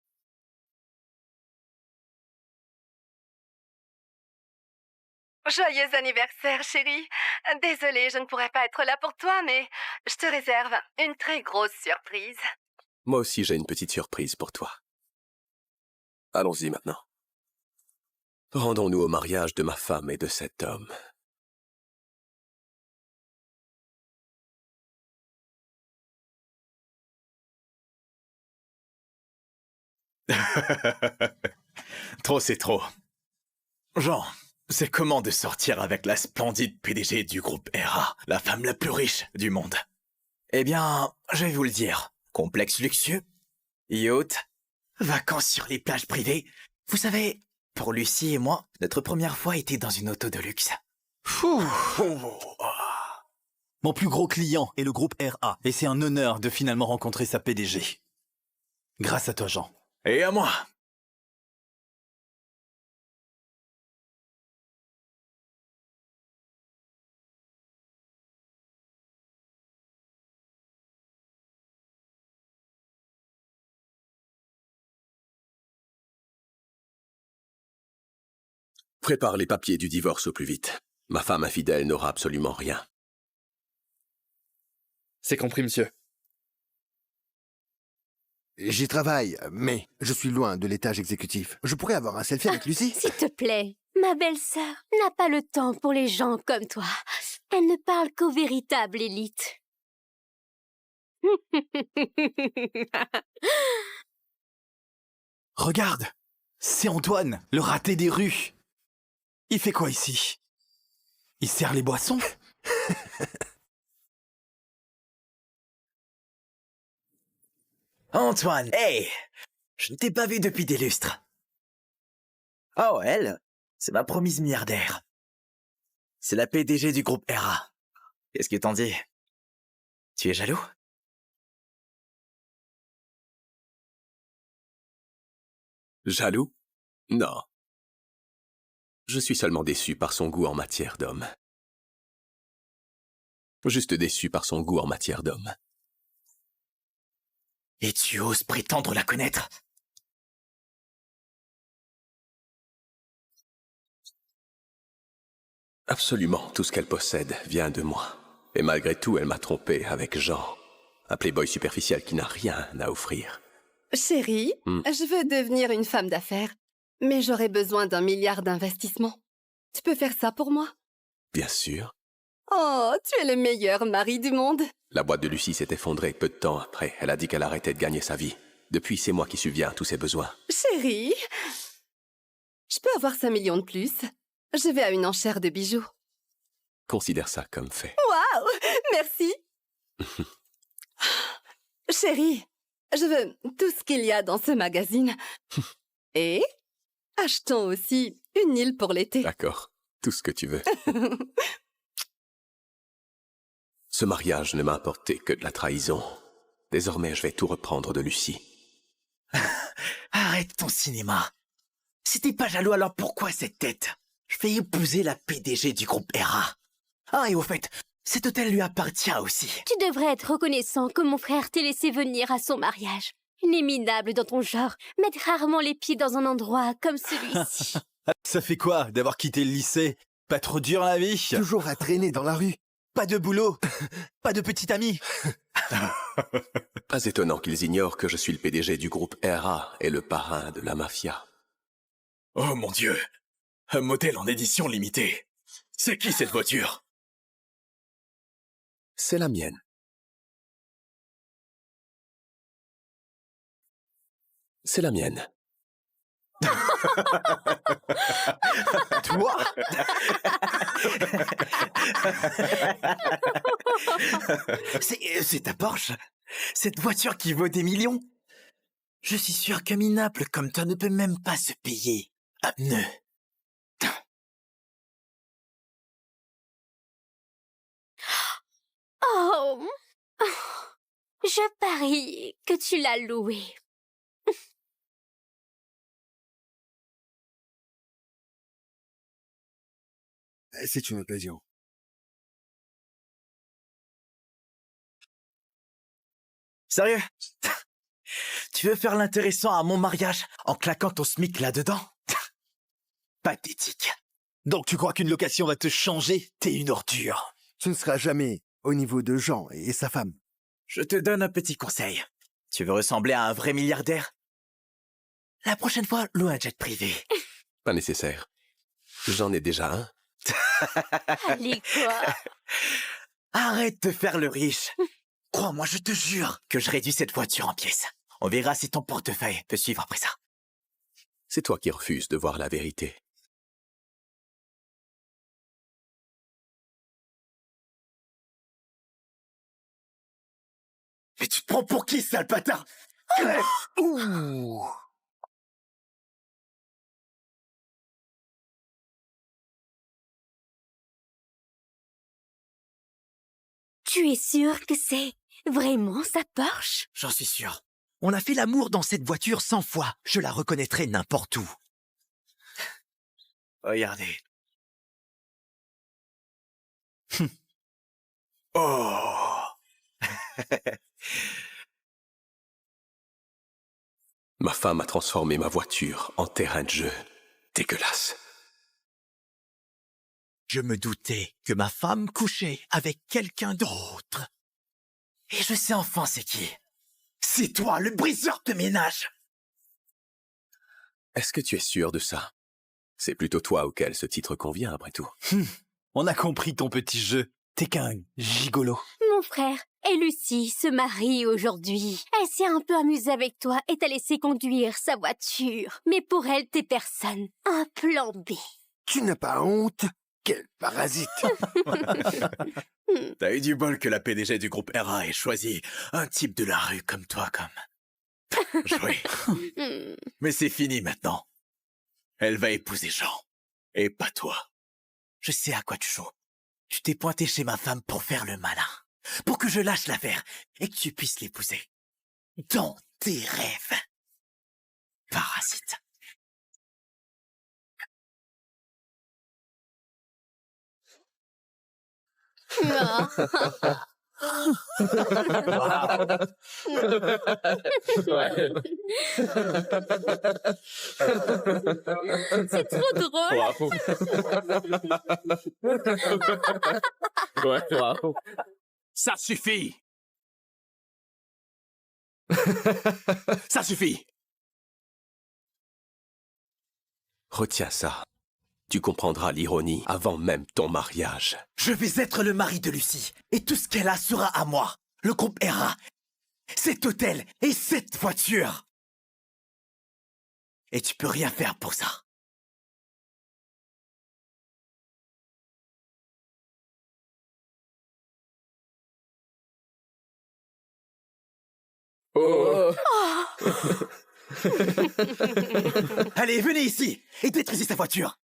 Joyeux anniversaire, chérie. Désolée, je ne pourrai pas être là pour toi, mais je te réserve une très grosse surprise. Moi aussi, j'ai une petite surprise pour toi. Allons-y maintenant. Rendons-nous au mariage de ma femme et de cet homme. Trop, c'est trop. Jean, c'est comment de sortir avec la splendide PDG du groupe ERA, la femme la plus riche du monde? Eh bien, je vais vous le dire. Complexe luxueux, yacht, vacances sur les plages privées. Vous savez, pour Lucie et moi, notre première fois était dans une auto de luxe. Mon plus gros client est le groupe ERA, et c'est un honneur de finalement rencontrer sa PDG. Grâce à toi, Jean. Et à moi. Prépare les papiers du divorce au plus vite. Ma femme infidèle n'aura absolument rien. C'est compris, monsieur. J'y travaille, mais je suis loin de l'étage exécutif. Je pourrais avoir un selfie avec Lucie? S'il te plaît, ma belle-sœur n'a pas le temps pour les gens comme toi. Elle ne parle qu'aux véritables élites. Regarde, c'est Antoine, le raté des rues. Il fait quoi ici? Il sert les boissons? Antoine, hey! Je ne t'ai pas vu depuis des lustres. Oh, elle, c'est ma promise milliardaire. C'est la PDG du groupe ERA. Qu'est-ce que t'en dis? Tu es jaloux? Jaloux? Non. Je suis seulement déçu par son goût en matière d'homme. Juste déçu par son goût en matière d'homme. Et tu oses prétendre la connaître? Absolument, tout ce qu'elle possède vient de moi. Et malgré tout, elle m'a trompé avec Jean, un playboy superficiel qui n'a rien à offrir. Chérie, je veux devenir une femme d'affaires, mais j'aurais besoin d'1 milliard d'investissements. Tu peux faire ça pour moi? Bien sûr. Oh, tu es le meilleur mari du monde. La boîte de Lucie s'est effondrée peu de temps après. Elle a dit qu'elle arrêtait de gagner sa vie. Depuis, c'est moi qui subviens à tous ses besoins. Chérie, je peux avoir 5 millions de plus. Je vais à une enchère de bijoux. Considère ça comme fait. Waouh, merci. Chérie, je veux tout ce qu'il y a dans ce magazine. Et achetons aussi une île pour l'été. D'accord, tout ce que tu veux. Ce mariage ne m'a apporté que de la trahison. Désormais, je vais tout reprendre de Lucie. Arrête ton cinéma. Si t'es pas jaloux, alors pourquoi cette tête? Je vais épouser la PDG du groupe RA. Ah, et au fait, cet hôtel lui appartient aussi. Tu devrais être reconnaissant que mon frère t'ait laissé venir à son mariage. Il est minable dans ton genre, mettre rarement les pieds dans un endroit comme celui-ci. Ça fait quoi d'avoir quitté le lycée? Pas trop dur la vie? Toujours à traîner dans la rue. Pas de boulot? Pas de petit ami? Pas étonnant qu'ils ignorent que je suis le PDG du groupe RA et le parrain de la mafia. Oh mon Dieu! Un modèle en édition limitée. C'est qui cette voiture? C'est la mienne. C'est la mienne. Toi? C'est ta Porsche? Cette voiture qui vaut des millions? Je suis sûr qu'un minable comme toi ne peut même pas se payer un pneu. Oh, je parie que tu l'as loué. C'est une occasion. Sérieux? Tu veux faire l'intéressant à mon mariage en claquant ton SMIC là-dedans? Pathétique. Donc tu crois qu'une location va te changer? T'es une ordure. Tu ne seras jamais au niveau de Jean et sa femme. Je te donne un petit conseil. Tu veux ressembler à un vrai milliardaire? La prochaine fois, loue un jet privé. Pas nécessaire. J'en ai déjà un. Allez, quoi? Arrête de faire le riche. Crois-moi, je te jure que je réduis cette voiture en pièces. On verra si ton portefeuille peut suivre après ça. C'est toi qui refuses de voir la vérité. Mais tu te prends pour qui, sale bâtard? Ouh. Tu es sûr que c'est vraiment sa Porsche? J'en suis sûr. On a fait l'amour dans cette voiture 100 fois. Je la reconnaîtrai n'importe où. Regardez. Oh. Ma femme a transformé ma voiture en terrain de jeu. Dégueulasse. Je me doutais que ma femme couchait avec quelqu'un d'autre. Et je sais enfin c'est qui. C'est toi, le briseur de ménage. Est-ce que tu es sûr de ça? C'est plutôt toi auquel ce titre convient, après tout. On a compris ton petit jeu. T'es qu'un gigolo. Mon frère et Lucie se marient aujourd'hui. Elle s'est un peu amusée avec toi et t'a laissé conduire sa voiture. Mais pour elle, t'es personne. Un plan B. Tu n'as pas honte? Quel parasite! T'as eu du bol que la PDG du groupe RA ait choisi un type de la rue comme toi, comme... Joué. Mais c'est fini maintenant. Elle va épouser Jean. Et pas toi. Je sais à quoi tu joues. Tu t'es pointé chez ma femme pour faire le malin. Pour que je lâche l'affaire et que tu puisses l'épouser. Dans tes rêves. Parasite. C'est trop drôle. Bravo. Ça suffit. Ça suffit. Retiens ça. Tu comprendras l'ironie avant même ton mariage. Je vais être le mari de Lucie, et tout ce qu'elle a sera à moi. Le groupe Hera, cet hôtel et cette voiture. Et tu peux rien faire pour ça. Oh. Allez, venez ici et détruisez sa voiture.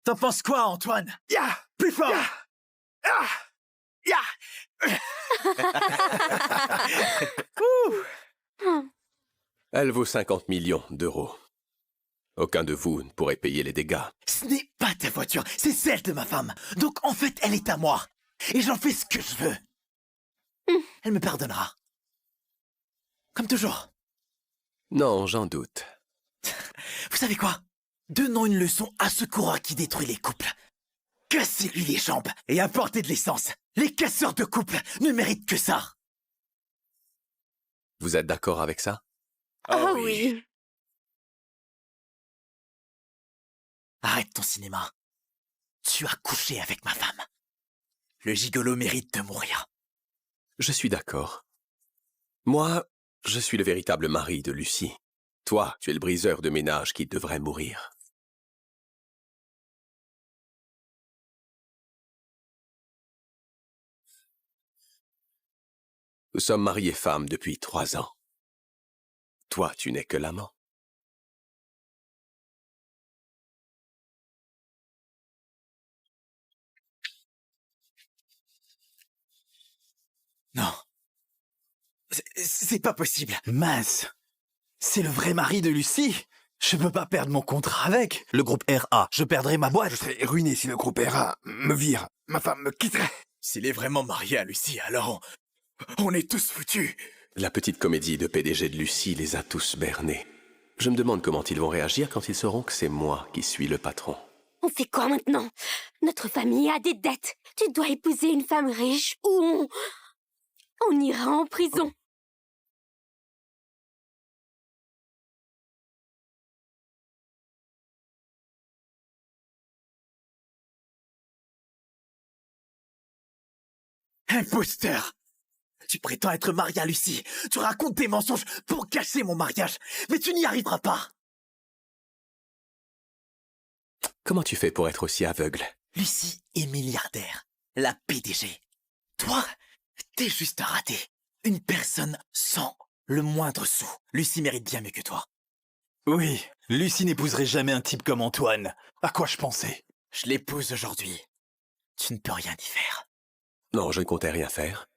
T'en penses quoi, Antoine? Plus fort. Elle vaut 50 millions d'euros. Aucun de vous ne pourrait payer les dégâts. Ce n'est pas ta voiture, c'est celle de ma femme. Donc en fait, elle est à moi. Et j'en fais ce que je veux. Elle me pardonnera. Comme toujours. Non, j'en doute. Vous savez quoi? Donnons une leçon à ce coureur qui détruit les couples. Cassez-lui les jambes et apportez de l'essence. Les casseurs de couples ne méritent que ça. Vous êtes d'accord avec ça? Ah oui. Arrête ton cinéma. Tu as couché avec ma femme. Le gigolo mérite de mourir. Je suis d'accord. Moi, je suis le véritable mari de Lucie. Toi, tu es le briseur de ménage qui devrait mourir. Nous sommes mariés femmes depuis 3 ans. Toi, tu n'es que l'amant. Non. C'est pas possible. Mince. C'est le vrai mari de Lucie. Je peux pas perdre mon contrat avec. Le groupe RA, je perdrai ma boîte. Je serais ruiné si le groupe RA me vire. Ma femme me quitterait. S'il est vraiment marié à Lucie, alors on est tous foutus. La petite comédie de PDG de Lucie les a tous bernés. Je me demande comment ils vont réagir quand ils sauront que c'est moi qui suis le patron. On fait quoi maintenant? Notre famille a des dettes. Tu dois épouser une femme riche ou on ira en prison. Imposteur! Tu prétends être marié à Lucie. Tu racontes des mensonges pour cacher mon mariage. Mais tu n'y arriveras pas. Comment tu fais pour être aussi aveugle? Lucie est milliardaire. La PDG. Toi, t'es juste un raté. Une personne sans le moindre sou. Lucie mérite bien mieux que toi. Oui, Lucie n'épouserait jamais un type comme Antoine. À quoi je pensais? Je l'épouse aujourd'hui. Tu ne peux rien y faire. Non, je ne comptais rien faire.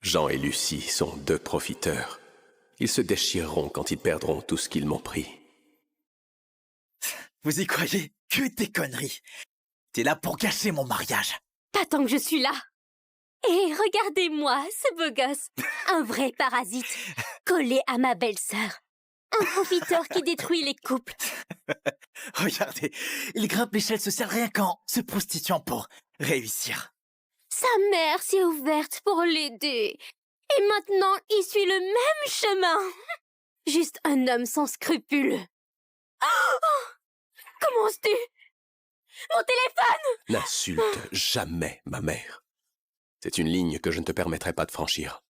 Jean et Lucie sont 2 profiteurs. Ils se déchireront quand ils perdront tout ce qu'ils m'ont pris. Vous y croyez? Que des conneries. T'es là pour gâcher mon mariage. Pas tant que je suis là. Et regardez-moi, ce beau gosse. Un vrai parasite. Collé à ma belle-sœur. Un profiteur qui détruit les couples. Regardez, il grimpe l'échelle sociale rien qu'en se prostituant pour réussir. Sa mère s'est ouverte pour l'aider. Et maintenant, il suit le même chemin. Juste un homme sans scrupules. Oh, comment oses-tu? Mon téléphone! N'insulte jamais ma mère. C'est une ligne que je ne te permettrai pas de franchir.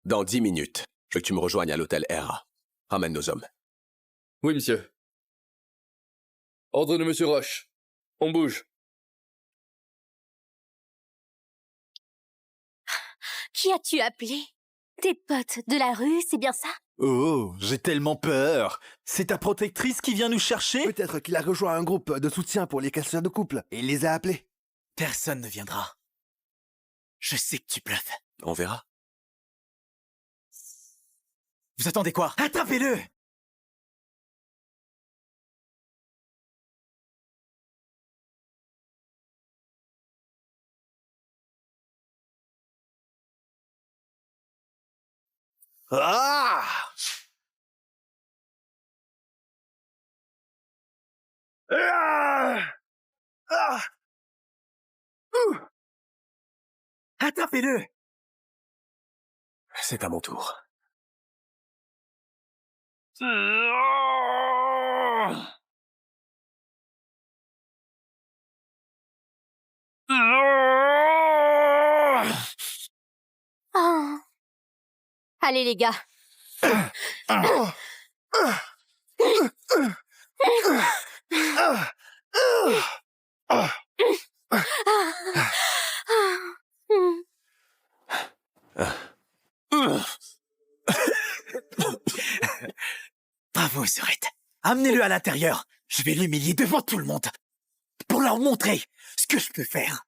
Dans 10 minutes, je veux que tu me rejoignes à l'hôtel Hera. Ramène nos hommes. Oui, monsieur. Ordre de monsieur Roche. On bouge. Qui as-tu appelé? Tes potes de la rue, c'est bien ça? Oh, j'ai tellement peur. C'est ta protectrice qui vient nous chercher? Peut-être qu'il a rejoint un groupe de soutien pour les casseurs de couple et il les a appelés. Personne ne viendra. Je sais que tu bluffes. On verra. Vous attendez quoi? Attrapez-le! Ah! Attrapez-le! C'est à mon tour. Oh. Allez les gars. Bravo, Sorette. Amenez-le à l'intérieur. Je vais l'humilier devant tout le monde. Pour leur montrer ce que je peux faire.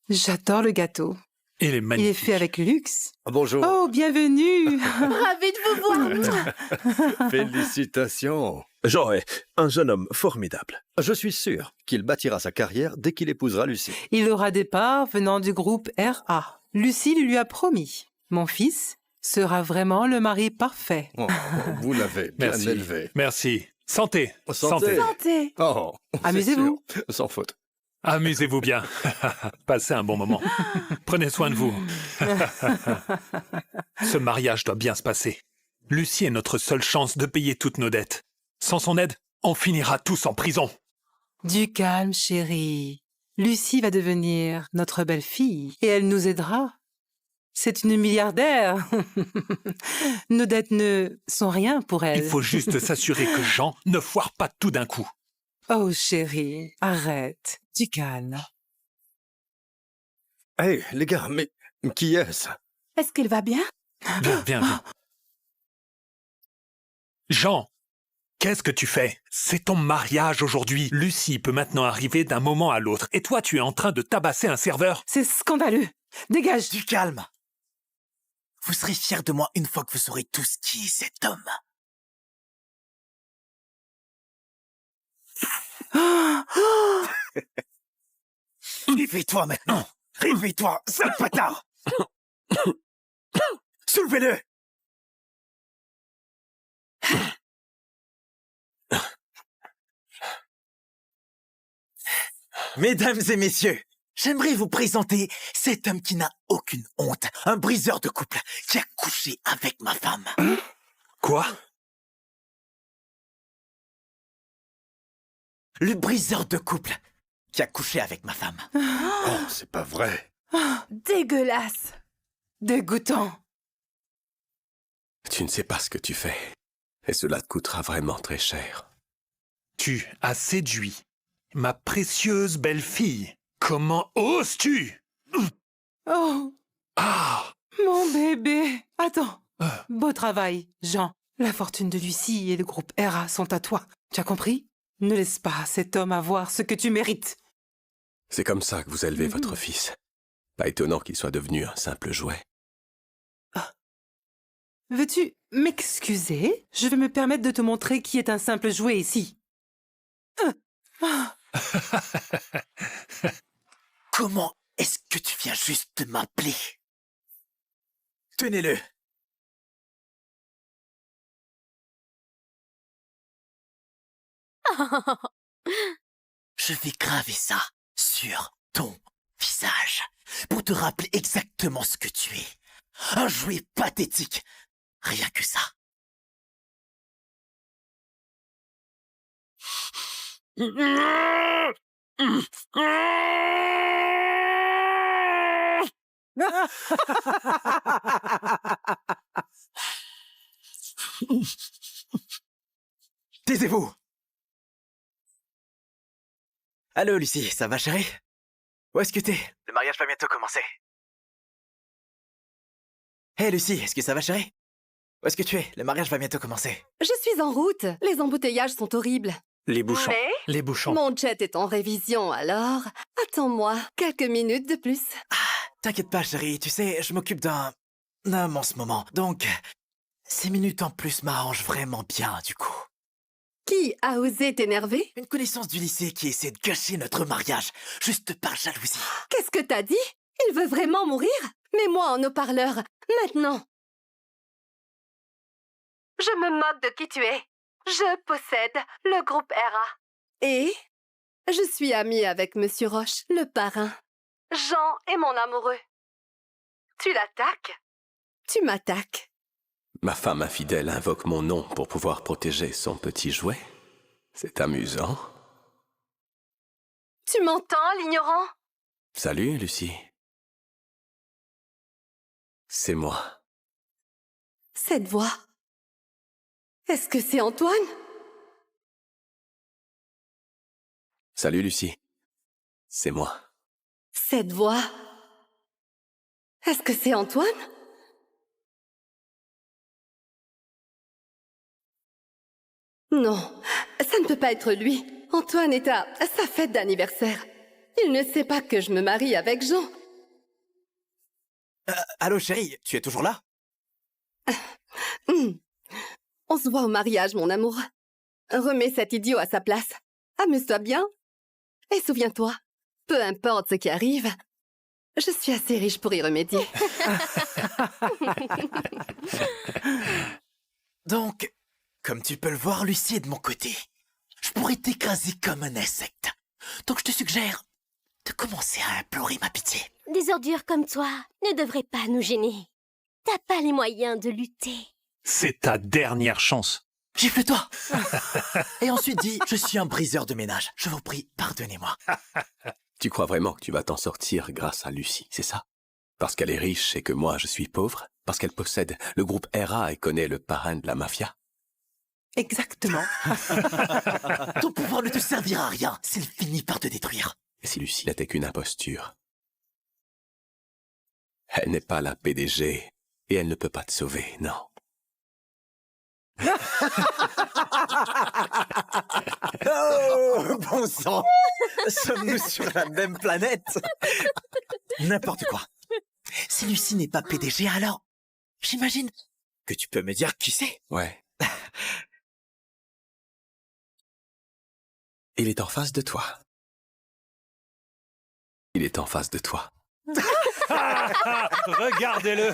J'adore le gâteau. Il est Il magnifique. est fait avec luxe. Bonjour. Oh, bienvenue. Ravie de vous voir. Félicitations. Jean est un jeune homme formidable. Je suis sûr qu'il bâtira sa carrière dès qu'il épousera Lucie. Il aura des parts venant du groupe RA. Lucie lui a promis. Mon fils sera vraiment le mari parfait. Oh, vous l'avez bien Merci. élevé. Merci. Santé. Santé. Santé. Oh, c'est Amusez-vous. sûr. Sans faute. Amusez-vous bien. Passez un bon moment. Prenez soin de vous. Ce mariage doit bien se passer. Lucie est notre seule chance de payer toutes nos dettes. Sans son aide, on finira tous en prison. Du calme, chérie. Lucie va devenir notre belle-fille et elle nous aidera. C'est une milliardaire. Nos dettes ne sont rien pour elle. Il faut juste s'assurer que Jean ne foire pas tout d'un coup. Oh, chérie, arrête. Du calme. Hé, les gars, mais qui est-ce? Est-ce qu'elle va bien? Viens. Jean, qu'est-ce que tu fais? C'est ton mariage aujourd'hui. Lucie peut maintenant arriver d'un moment à l'autre. Et toi, tu es en train de tabasser un serveur? C'est scandaleux. Dégage. Du calme. Vous serez fiers de moi une fois que vous saurez tous qui est cet homme. Réveille-toi maintenant. Réveille-toi, sale bâtard. Soulevez-le. Mesdames et messieurs, j'aimerais vous présenter cet homme qui n'a aucune honte, un briseur de couple qui a couché avec ma femme. Quoi? Le briseur de couple qui a couché avec ma femme. Oh, c'est pas vrai. Dégueulasse. Dégoûtant. Tu ne sais pas ce que tu fais. Et cela te coûtera vraiment très cher. Tu as séduit ma précieuse belle-fille. Comment oses-tu? Oh. Ah. Mon bébé. Attends. Beau travail, Jean. La fortune de Lucie et le groupe RA sont à toi. Tu as compris? Ne laisse pas cet homme avoir ce que tu mérites. C'est comme ça que vous élevez votre fils. Pas étonnant qu'il soit devenu un simple jouet. Veux-tu m'excuser? Je vais me permettre de te montrer qui est un simple jouet ici. Comment est-ce que tu viens juste de m'appeler? Tenez-le. Je vais graver ça sur ton visage pour te rappeler exactement ce que tu es. Un jouet pathétique. Rien que ça. Taisez-vous. Allô, Lucie, ça va, chérie? Où est-ce que t'es? Le mariage va bientôt commencer. Hé, Lucie, est-ce que ça va, chérie? Où est-ce que tu es? Le mariage va bientôt commencer. Je suis en route. Les embouteillages sont horribles. Les bouchons. Mais Les bouchons. mon jet est en révision, alors attends-moi quelques minutes de plus. T'inquiète pas, chérie, tu sais, je m'occupe d'un homme en ce moment. Donc, 6 minutes en plus m'arrangent vraiment bien, du coup. Qui a osé t'énerver? Une connaissance du lycée qui essaie de gâcher notre mariage, juste par jalousie. Qu'est-ce que t'as dit? Il veut vraiment mourir? Mets-moi en haut-parleur, maintenant. Je me moque de qui tu es. Je possède le groupe RA. Et je suis amie avec Monsieur Roche, le parrain. Jean est mon amoureux. Tu l'attaques? Tu m'attaques. Ma femme infidèle invoque mon nom pour pouvoir protéger son petit jouet. C'est amusant. Tu m'entends, l'ignorant? Salut, Lucie. C'est moi. Cette voix. Est-ce que c'est Antoine? Salut, Lucie. C'est moi. Cette voix. Est-ce que c'est Antoine? Non, ça ne peut pas être lui. Antoine est à sa fête d'anniversaire. Il ne sait pas que je me marie avec Jean. Allô, chérie, tu es toujours là? On se voit au mariage, mon amour. Remets cet idiot à sa place. Amuse-toi bien. Et souviens-toi, peu importe ce qui arrive, je suis assez riche pour y remédier. Donc, comme tu peux le voir, Lucie est de mon côté. Je pourrais t'écraser comme un insecte. Donc je te suggère de commencer à implorer ma pitié. Des ordures comme toi ne devraient pas nous gêner. T'as pas les moyens de lutter. C'est ta dernière chance. Gifle-toi. Et ensuite dis, je suis un briseur de ménage. Je vous prie, pardonnez-moi. Tu crois vraiment que tu vas t'en sortir grâce à Lucie, c'est ça? Parce qu'elle est riche et que moi je suis pauvre? Parce qu'elle possède le groupe RA et connaît le parrain de la mafia? Exactement. Ton pouvoir ne te servira à rien s'il finit par te détruire. Et si Lucie n'était qu'une imposture? Elle n'est pas la PDG et elle ne peut pas te sauver, non. Oh, bon sang! Sommes-nous sur la même planète? N'importe quoi. Si Lucie n'est pas PDG, alors j'imagine que tu peux me dire qui c'est? Ouais. Il est en face de toi. Il est en face de toi. Regardez-le.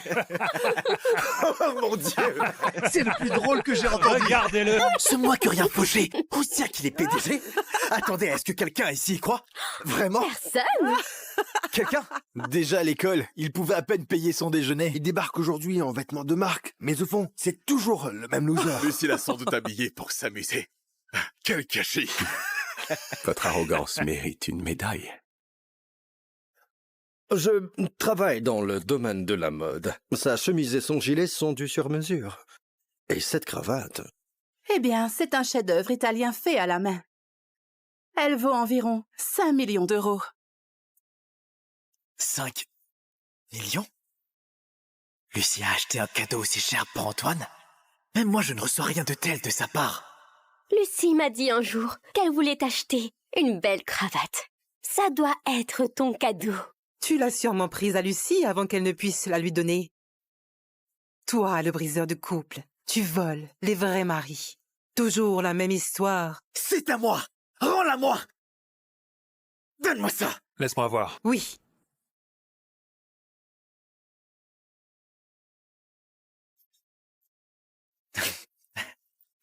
Oh mon Dieu! C'est le plus drôle que j'ai entendu. Regardez-le. Ce moi que rien fauché. Où dire qu'il est PDG? Attendez, est-ce que quelqu'un ici y croit? Vraiment? Personne? Quelqu'un? Déjà à l'école, il pouvait à peine payer son déjeuner. Il débarque aujourd'hui en vêtements de marque. Mais au fond, c'est toujours le même loser. Lucie l'a sans doute habillé pour s'amuser. Quel gâchis! Votre arrogance mérite une médaille. Je travaille dans le domaine de la mode. Sa chemise et son gilet sont du sur-mesure. Et cette cravate... Eh bien, c'est un chef-d'œuvre italien fait à la main. Elle vaut environ 5 millions d'euros. 5 millions? Lucie a acheté un cadeau aussi cher pour Antoine? Même moi, je ne reçois rien de tel de sa part. Lucie m'a dit un jour qu'elle voulait t'acheter une belle cravate. Ça doit être ton cadeau. Tu l'as sûrement prise à Lucie avant qu'elle ne puisse la lui donner. Toi, le briseur de couple, tu voles les vrais maris. Toujours la même histoire. C'est à moi! Rends-la-moi! Donne-moi ça! Laisse-moi voir. Oui.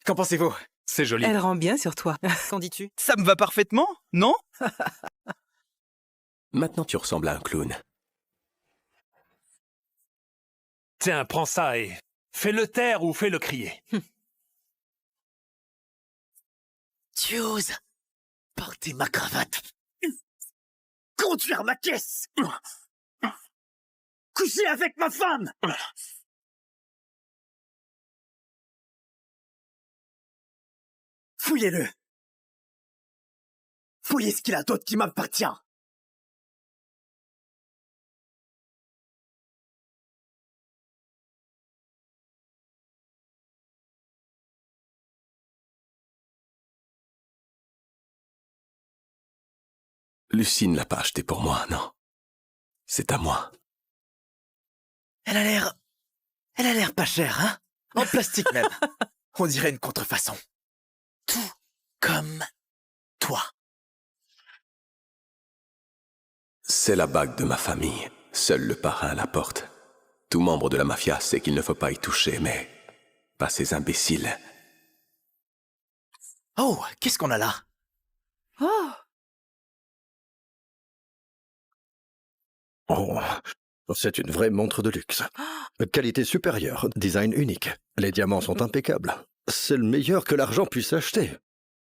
Qu'en pensez-vous? C'est joli. Elle rend bien sur toi. Qu'en dis-tu? Ça me va parfaitement, non? Maintenant tu ressembles à un clown. Tiens, prends ça et fais-le taire ou fais-le crier. Tu oses porter ma cravate, conduire ma caisse, coucher avec ma femme. Fouillez-le. fouiller ce qu'il a d'autre qui m'appartient. Lucie ne l'a pas acheté pour moi, non. C'est à moi. Elle a l'air pas chère, hein? En plastique même. On dirait une contrefaçon. Tout comme toi. C'est la bague de ma famille. Seul le parrain la porte. Tout membre de la mafia sait qu'il ne faut pas y toucher, mais pas ces imbéciles. Oh, qu'est-ce qu'on a là? Oh, Oh, c'est une vraie montre de luxe. Qualité supérieure, design unique. Les diamants sont impeccables. C'est le meilleur que l'argent puisse acheter.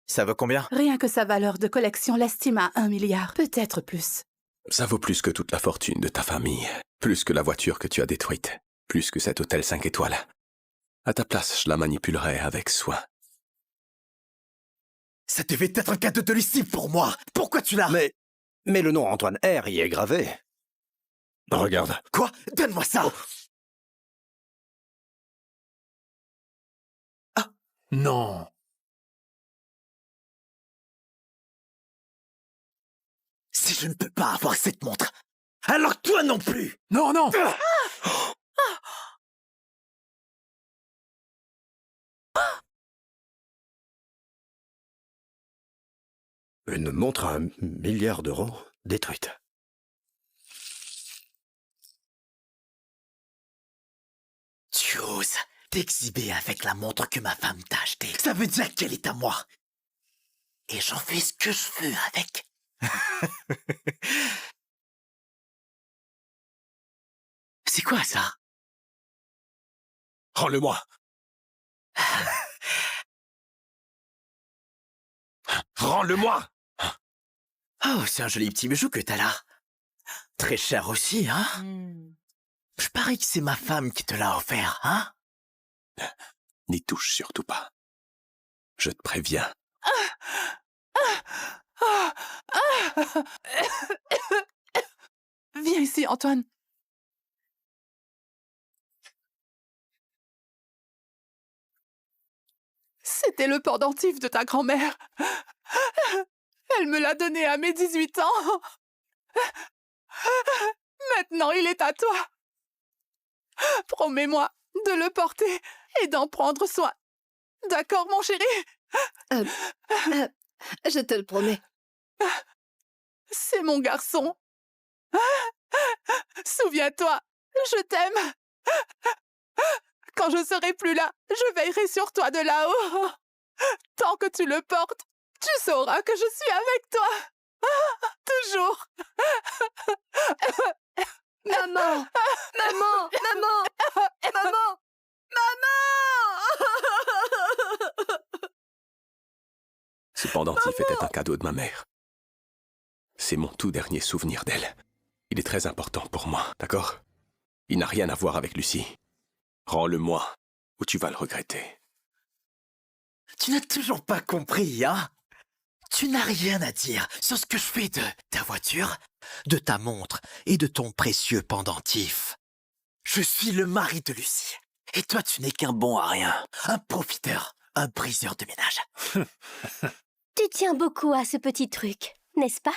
Ça vaut combien? rien que sa valeur de collection l'estime à 1 milliard, peut-être plus. Ça vaut plus que toute la fortune de ta famille. Plus que la voiture que tu as détruite. Plus que cet hôtel 5 étoiles. À ta place, je la manipulerai avec soin. Ça devait être un cadeau de Lucie pour moi. Pourquoi tu l'as? Mais le nom Antoine R y est gravé. Regarde. Quoi? Donne-moi ça. Non. Si je ne peux pas avoir cette montre, alors toi non plus. Non, non. Une montre à 1 milliard d'euros détruite. Tu oses t'exhiber avec la montre que ma femme t'a achetée. Ça veut dire qu'elle est à moi. Et j'en fais ce que je veux avec. C'est quoi ça? Rends-le-moi. Rends-le-moi. Oh, c'est un joli petit bijou que t'as là. Très cher aussi, hein? Je parie que c'est ma femme qui te l'a offert, hein? N'y touche surtout pas. Je te préviens. Viens ici, Antoine. C'était le pendentif de ta grand-mère. Elle me l'a donné à mes 18 ans. Maintenant, il est à toi. Promets-moi de le porter et d'en prendre soin. D'accord, mon chéri? Je te le promets. C'est mon garçon. Souviens-toi, je t'aime. Quand je serai plus là, je veillerai sur toi de là-haut. Tant que tu le portes, tu sauras que je suis avec toi. Toujours. Maman! Maman! Maman! Maman! Ce pendentif était un cadeau de ma mère. C'est mon tout dernier souvenir d'elle. Il est très important pour moi, d'accord? Il n'a rien à voir avec Lucie. Rends-le-moi, ou tu vas le regretter. Tu n'as toujours pas compris, hein? Tu n'as rien à dire sur ce que je fais de ta voiture, de ta montre et de ton précieux pendentif. Je suis le mari de Lucie. Et toi, tu n'es qu'un bon à rien. Un profiteur, un briseur de ménage. Tu tiens beaucoup à ce petit truc, n'est-ce pas?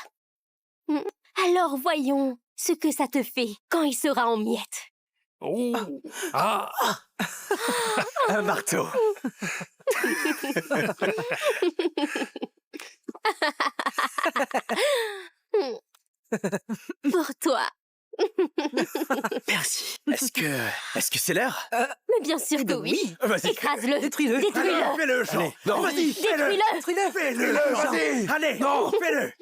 Alors voyons ce que ça te fait quand il sera en miettes. Oh. Ah. Un marteau. Pour toi. Merci. Est-ce que c'est l'heure? Mais bien sûr que oui. Vas-y. Écrase-le. Détruis-le. Détruis-le. Fais-le, Jean. Non, vas-y, fais-le. Détruis-le. Fais-le, vas-y. Allez, non, fais-le.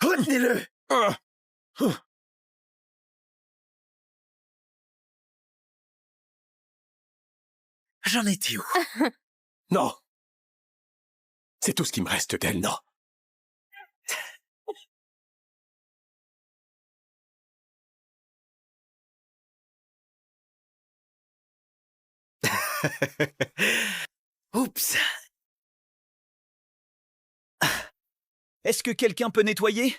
Retenez-le. J'en étais où? Non. C'est tout ce qui me reste d'elle, non? Oups. Est-ce que quelqu'un peut nettoyer?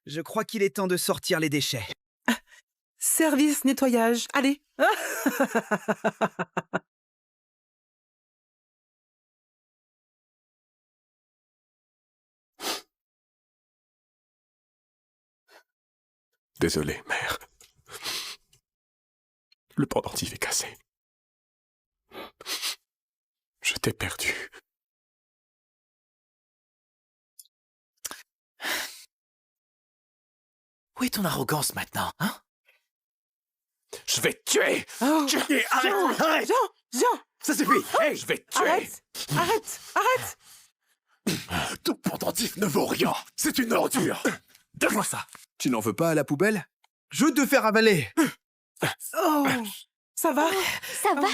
Je crois qu'il est temps de sortir les déchets. Service nettoyage, allez. Désolé, mère. Le pendentif est cassé. Je t'ai perdu. Où est ton arrogance maintenant, hein? Je vais te tuer! Oh, Tuer! Arrête! Jean, Arrête! Jean, Ça suffit! Hey, je vais te tuer! Arrête! Ton pendentif ne vaut rien! C'est une ordure! Donne-moi ça! Tu n'en veux pas à la poubelle? Je veux te faire avaler. Oh, ça va? Ça va?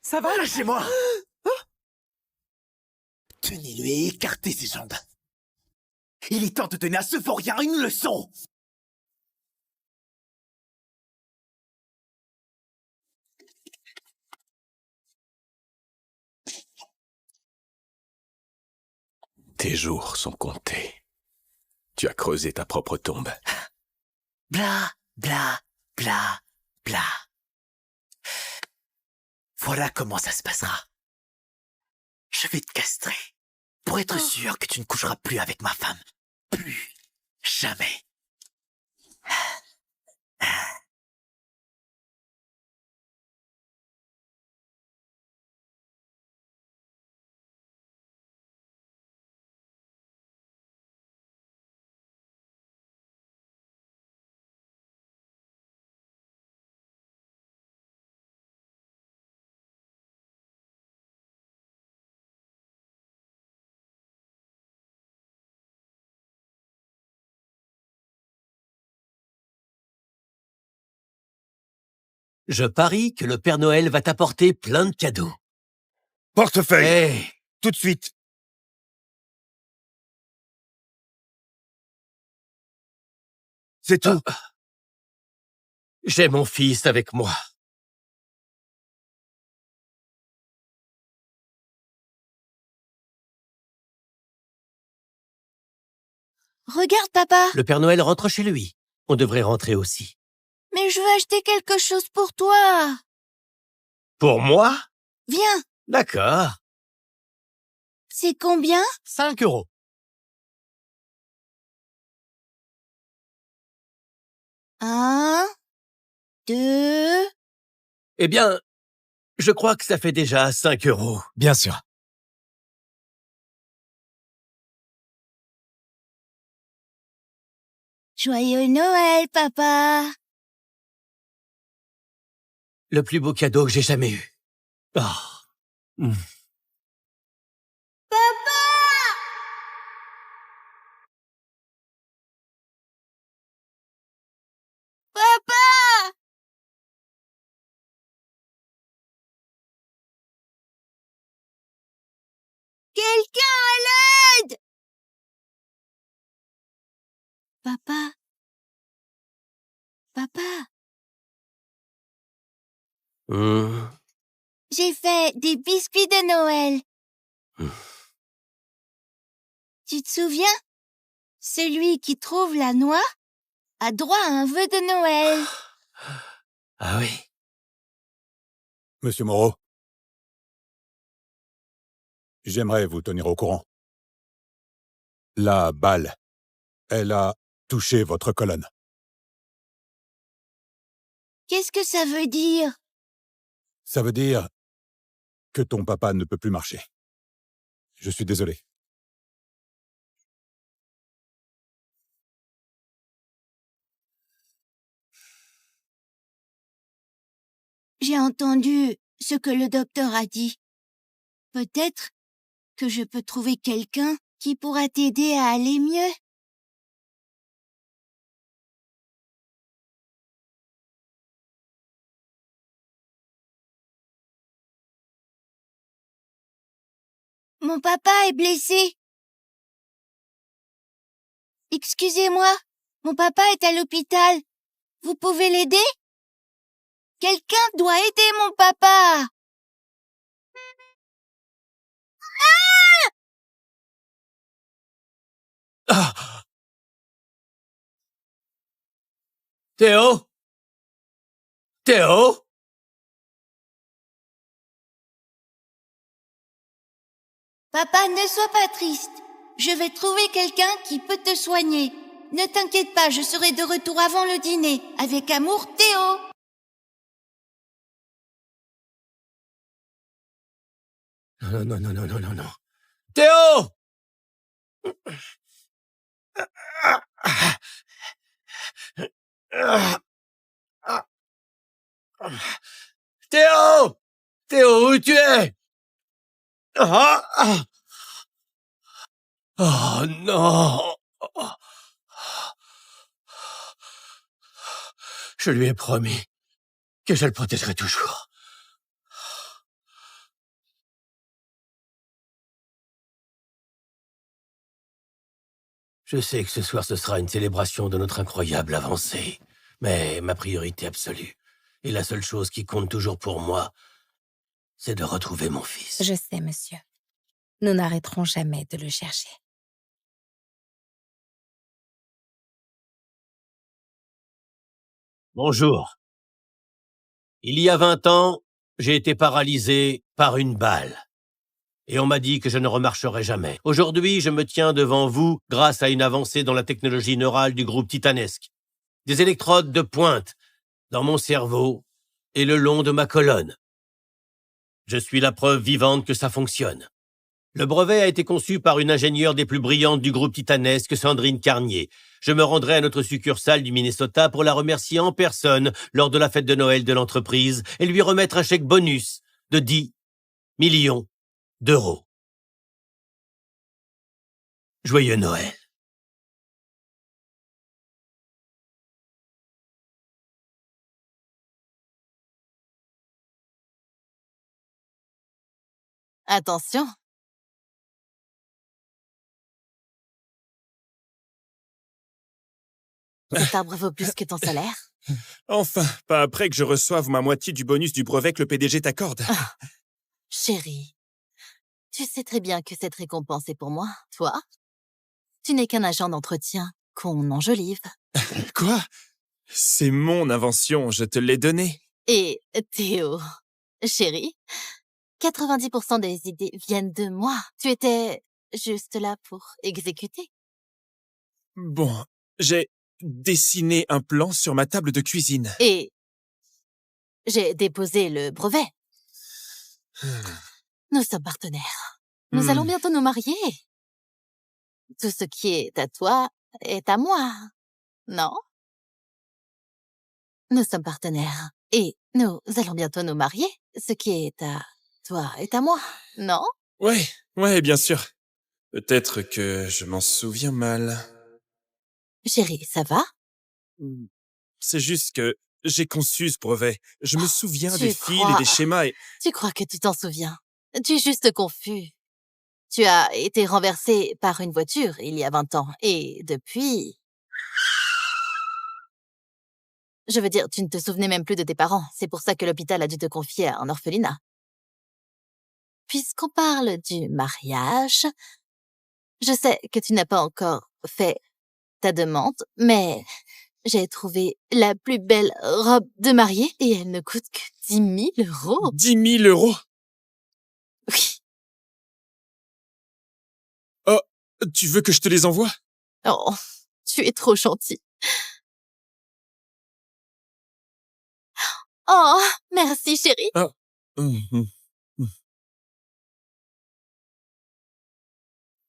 Ça va? Lâchez-moi! Tenez-le et écartez ses jambes. Il est temps de donner à ce vaurien une leçon! Tes jours sont comptés. Tu as creusé ta propre tombe. Bla, bla, bla, bla. Voilà comment ça se passera. Je vais te castrer pour être sûr que tu ne coucheras plus avec ma femme. Plus jamais. Je parie que le Père Noël va t'apporter plein de cadeaux. Portefeuille. Hey, Tout de suite. C'est tout. j'ai mon fils avec moi. Regarde, papa. Le Père Noël rentre chez lui. On devrait rentrer aussi. Mais je veux acheter quelque chose pour toi. Pour moi? Viens. D'accord. C'est combien? 5 €. Un, deux... Eh bien, je crois que ça fait déjà 5 €. Bien sûr. Joyeux Noël, papa. Le plus beau cadeau que j'ai jamais eu. Oh. Mm. Papa! Quelqu'un à l'aide! Papa? Papa? J'ai fait des biscuits de Noël. Tu te souviens? Celui qui trouve la noix a droit à un vœu de Noël. Ah oui. Monsieur Moreau, j'aimerais vous tenir au courant. La balle, elle a touché votre colonne. Qu'est-ce que ça veut dire? Ça veut dire que ton papa ne peut plus marcher. Je suis désolé. J'ai entendu ce que le docteur a dit. Peut-être que je peux trouver quelqu'un qui pourra t'aider à aller mieux. Mon papa est blessé. Excusez-moi, mon papa est à l'hôpital. Vous pouvez l'aider? Quelqu'un doit aider mon papa. Ah! Théo? Théo? Papa, ne sois pas triste. Je vais trouver quelqu'un qui peut te soigner. Ne t'inquiète pas, je serai de retour avant le dîner. Avec amour, Théo. Non, non, non, non, non, non, non. Théo! Théo! Théo, où tu es? Oh non! Je lui ai promis que je le protégerai toujours. Je sais que ce soir ce sera une célébration de notre incroyable avancée, mais ma priorité absolue, et la seule chose qui compte toujours pour moi, c'est de retrouver mon fils. Je sais, monsieur. Nous n'arrêterons jamais de le chercher. Bonjour. Il y a 20 ans, j'ai été paralysé par une balle. Et on m'a dit que je ne remarcherais jamais. Aujourd'hui, je me tiens devant vous grâce à une avancée dans la technologie neurale du groupe Titanesque. Des électrodes de pointe dans mon cerveau et le long de ma colonne. Je suis la preuve vivante que ça fonctionne. Le brevet a été conçu par une ingénieure des plus brillantes du groupe Titanesque, Sandrine Carnier. Je me rendrai à notre succursale du Minnesota pour la remercier en personne lors de la fête de Noël de l'entreprise et lui remettre un chèque bonus de 10 millions d'euros. Joyeux Noël. Attention. Cet arbre vaut plus que ton salaire. Enfin, pas après que je reçoive ma moitié du bonus du brevet que le PDG t'accorde. Chérie, tu sais très bien que cette récompense est pour moi. Toi, tu n'es qu'un agent d'entretien qu'on enjolive. Quoi? C'est mon invention, je te l'ai donnée. Et Théo, chérie, 90% des idées viennent de moi. Tu étais juste là pour exécuter. Bon, j'ai dessiné un plan sur ma table de cuisine. Et j'ai déposé le brevet. Nous sommes partenaires. Nous allons bientôt nous marier. Tout ce qui est à toi est à moi, non? Nous sommes partenaires. Et nous allons bientôt nous marier. Ce qui est à toi est à moi, non? Ouais, bien sûr. Peut-être que je m'en souviens mal. Chérie, ça va? C'est juste que j'ai conçu ce brevet. Je me souviens Tu des fils crois- et des schémas et... Tu crois que tu t'en souviens? Tu es juste confus. Tu as été renversé par une voiture il y a 20 ans. Et depuis... Je veux dire, tu ne te souvenais même plus de tes parents. C'est pour ça que l'hôpital a dû te confier à un orphelinat. Puisqu'on parle du mariage, je sais que tu n'as pas encore fait ta demande, mais j'ai trouvé la plus belle robe de mariée et elle ne coûte que 10 000 euros. 10 000 euros? Oui. Oh, tu veux que je te les envoie? Oh, tu es trop gentil. Oh, merci chérie. Ah.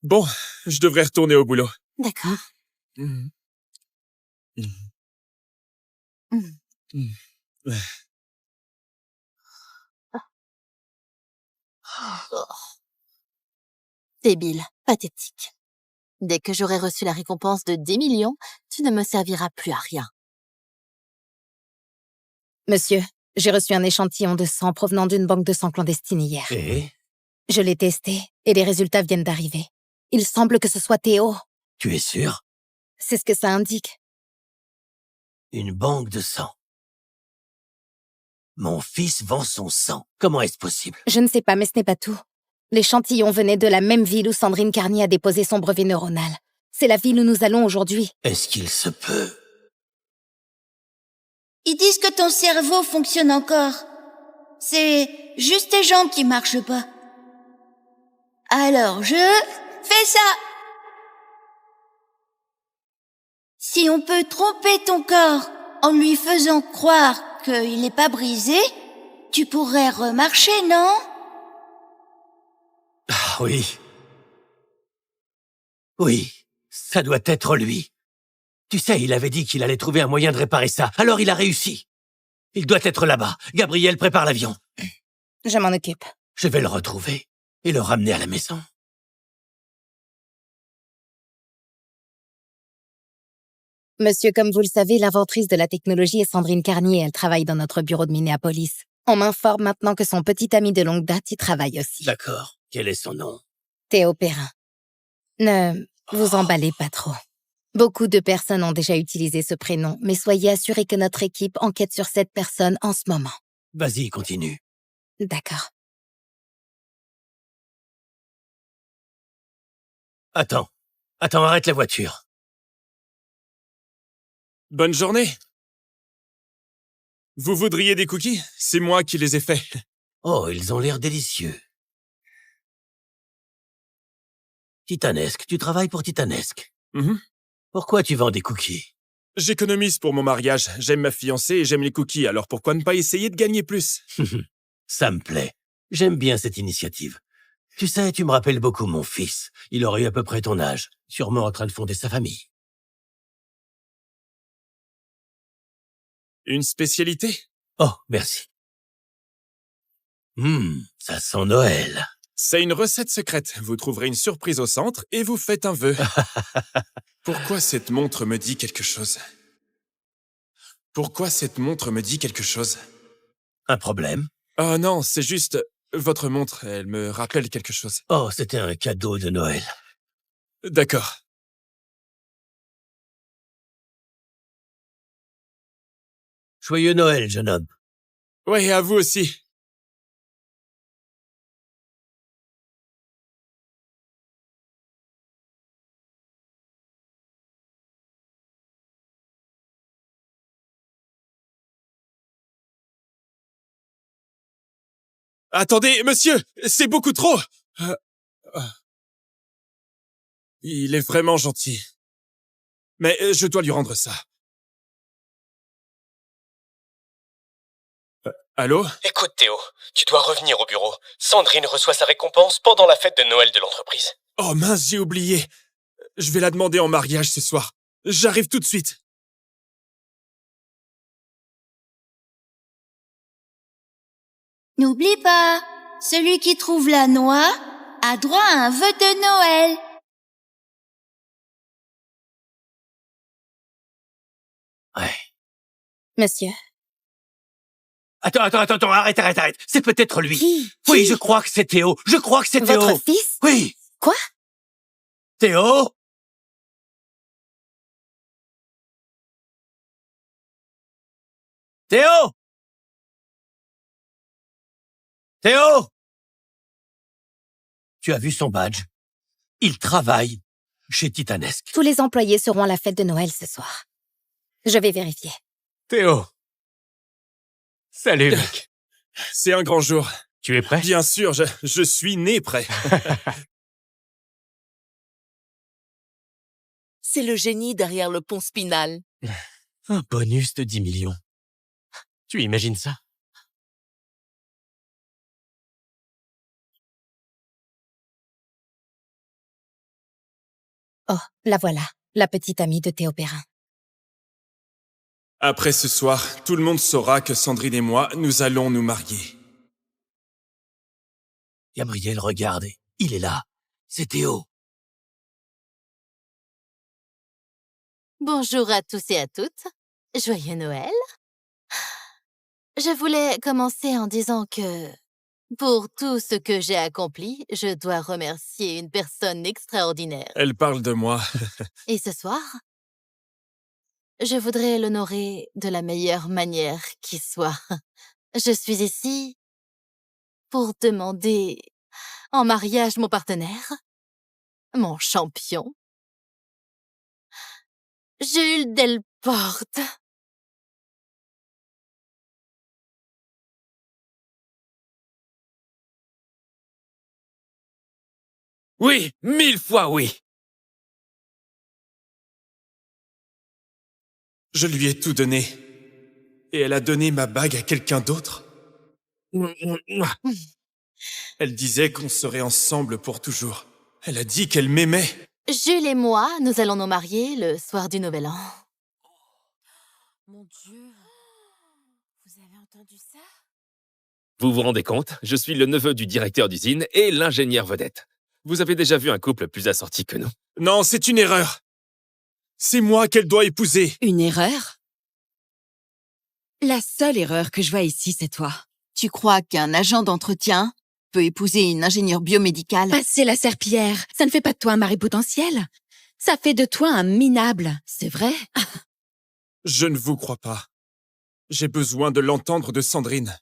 Bon, je devrais retourner au boulot. D'accord. Oh. Débile, pathétique. Dès que j'aurai reçu la récompense de 10 millions, tu ne me serviras plus à rien. Monsieur, j'ai reçu un échantillon de sang provenant d'une banque de sang clandestine hier. Et Je l'ai testé et les résultats viennent d'arriver. Il semble que ce soit Théo. Tu es sûr? C'est ce que ça indique. Une banque de sang. Mon fils vend son sang. Comment est-ce possible? Je ne sais pas, mais ce n'est pas tout. L'échantillon venait de la même ville où Sandrine Carnier a déposé son brevet neuronal. C'est la ville où nous allons aujourd'hui. Est-ce qu'il se peut? Ils disent que ton cerveau fonctionne encore. C'est juste tes jambes qui marchent pas. Alors je fais ça. Si on peut tromper ton corps en lui faisant croire qu'il n'est pas brisé, tu pourrais remarcher, non? Ah oui. Oui, ça doit être lui. Tu sais, il avait dit qu'il allait trouver un moyen de réparer ça, alors il a réussi. Il doit être là-bas. Gabriel prépare l'avion. Je m'en occupe. Je vais le retrouver et le ramener à la maison. Monsieur, comme vous le savez, l'inventrice de la technologie est Sandrine Carnier. Elle travaille dans notre bureau de Minneapolis. On m'informe maintenant que son petit ami de longue date y travaille aussi. D'accord. Quel est son nom? Théo Perrin. Ne vous emballez pas trop. Beaucoup de personnes ont déjà utilisé ce prénom, mais soyez assurés que notre équipe enquête sur cette personne en ce moment. Vas-y, continue. D'accord. Attends, arrête la voiture. Bonne journée. Vous voudriez des cookies? C'est moi qui les ai faits. Oh, ils ont l'air délicieux. Titanesque, tu travailles pour Titanesque. Pourquoi tu vends des cookies? J'économise pour mon mariage. J'aime ma fiancée et j'aime les cookies, alors pourquoi ne pas essayer de gagner plus? Ça me plaît. J'aime bien cette initiative. Tu sais, tu me rappelles beaucoup mon fils. Il aurait eu à peu près ton âge, sûrement en train de fonder sa famille. Une spécialité? Oh, merci. Ça sent Noël. C'est une recette secrète. Vous trouverez une surprise au centre et vous faites un vœu. Pourquoi cette montre me dit quelque chose? Pourquoi cette montre me dit quelque chose? Un problème? Oh non, c'est juste... Votre montre, elle me rappelle quelque chose. Oh, c'était un cadeau de Noël. D'accord. Joyeux Noël, jeune homme. Ouais, à vous aussi. Attendez, monsieur, c'est beaucoup trop. Il est vraiment gentil. Mais je dois lui rendre ça. Allô? Écoute Théo, tu dois revenir au bureau. Sandrine reçoit sa récompense pendant la fête de Noël de l'entreprise. Oh mince, j'ai oublié. Je vais la demander en mariage ce soir. J'arrive tout de suite. N'oublie pas, celui qui trouve la noix a droit à un vœu de Noël. Ouais. Monsieur. Attends, arrête. C'est peut-être lui. Oui, je crois que c'est Théo. Votre fils? Oui. Quoi? Théo? Théo? Théo? Tu as vu son badge? Il travaille chez Titanesque. Tous les employés seront à la fête de Noël ce soir. Je vais vérifier. Théo. Salut, mec. C'est un grand jour. Tu es prêt? Bien sûr, je suis né prêt. C'est le génie derrière le pont Spinal. Un bonus de 10 millions. Tu imagines ça? Oh, la voilà, la petite amie de Théo Perrin. Après ce soir, tout le monde saura que Sandrine et moi, nous allons nous marier. Gabriel, regardez, il est là. C'est Théo. Bonjour à tous et à toutes. Joyeux Noël. Je voulais commencer en disant que Pour tout ce que j'ai accompli, je dois remercier une personne extraordinaire. Elle parle de moi. Et ce soir, je voudrais l'honorer de la meilleure manière qui soit. Je suis ici pour demander en mariage mon partenaire, mon champion, Jules Delporte. Oui, 1000 fois oui. Je lui ai tout donné. Et elle a donné ma bague à quelqu'un d'autre. Elle disait qu'on serait ensemble pour toujours. Elle a dit qu'elle m'aimait. Jules et moi, nous allons nous marier le soir du Nouvel An. Mon Dieu. Vous avez entendu ça? Vous vous rendez compte? Je suis le neveu du directeur d'usine et l'ingénieur vedette. Vous avez déjà vu un couple plus assorti que nous? Non, c'est une erreur. C'est moi qu'elle doit épouser. Une erreur? La seule erreur que je vois ici, c'est toi. Tu crois qu'un agent d'entretien peut épouser une ingénieure biomédicale? Passer la serpillière, ça ne fait pas de toi un mari potentiel. Ça fait de toi un minable, c'est vrai? Je ne vous crois pas. J'ai besoin de l'entendre de Sandrine.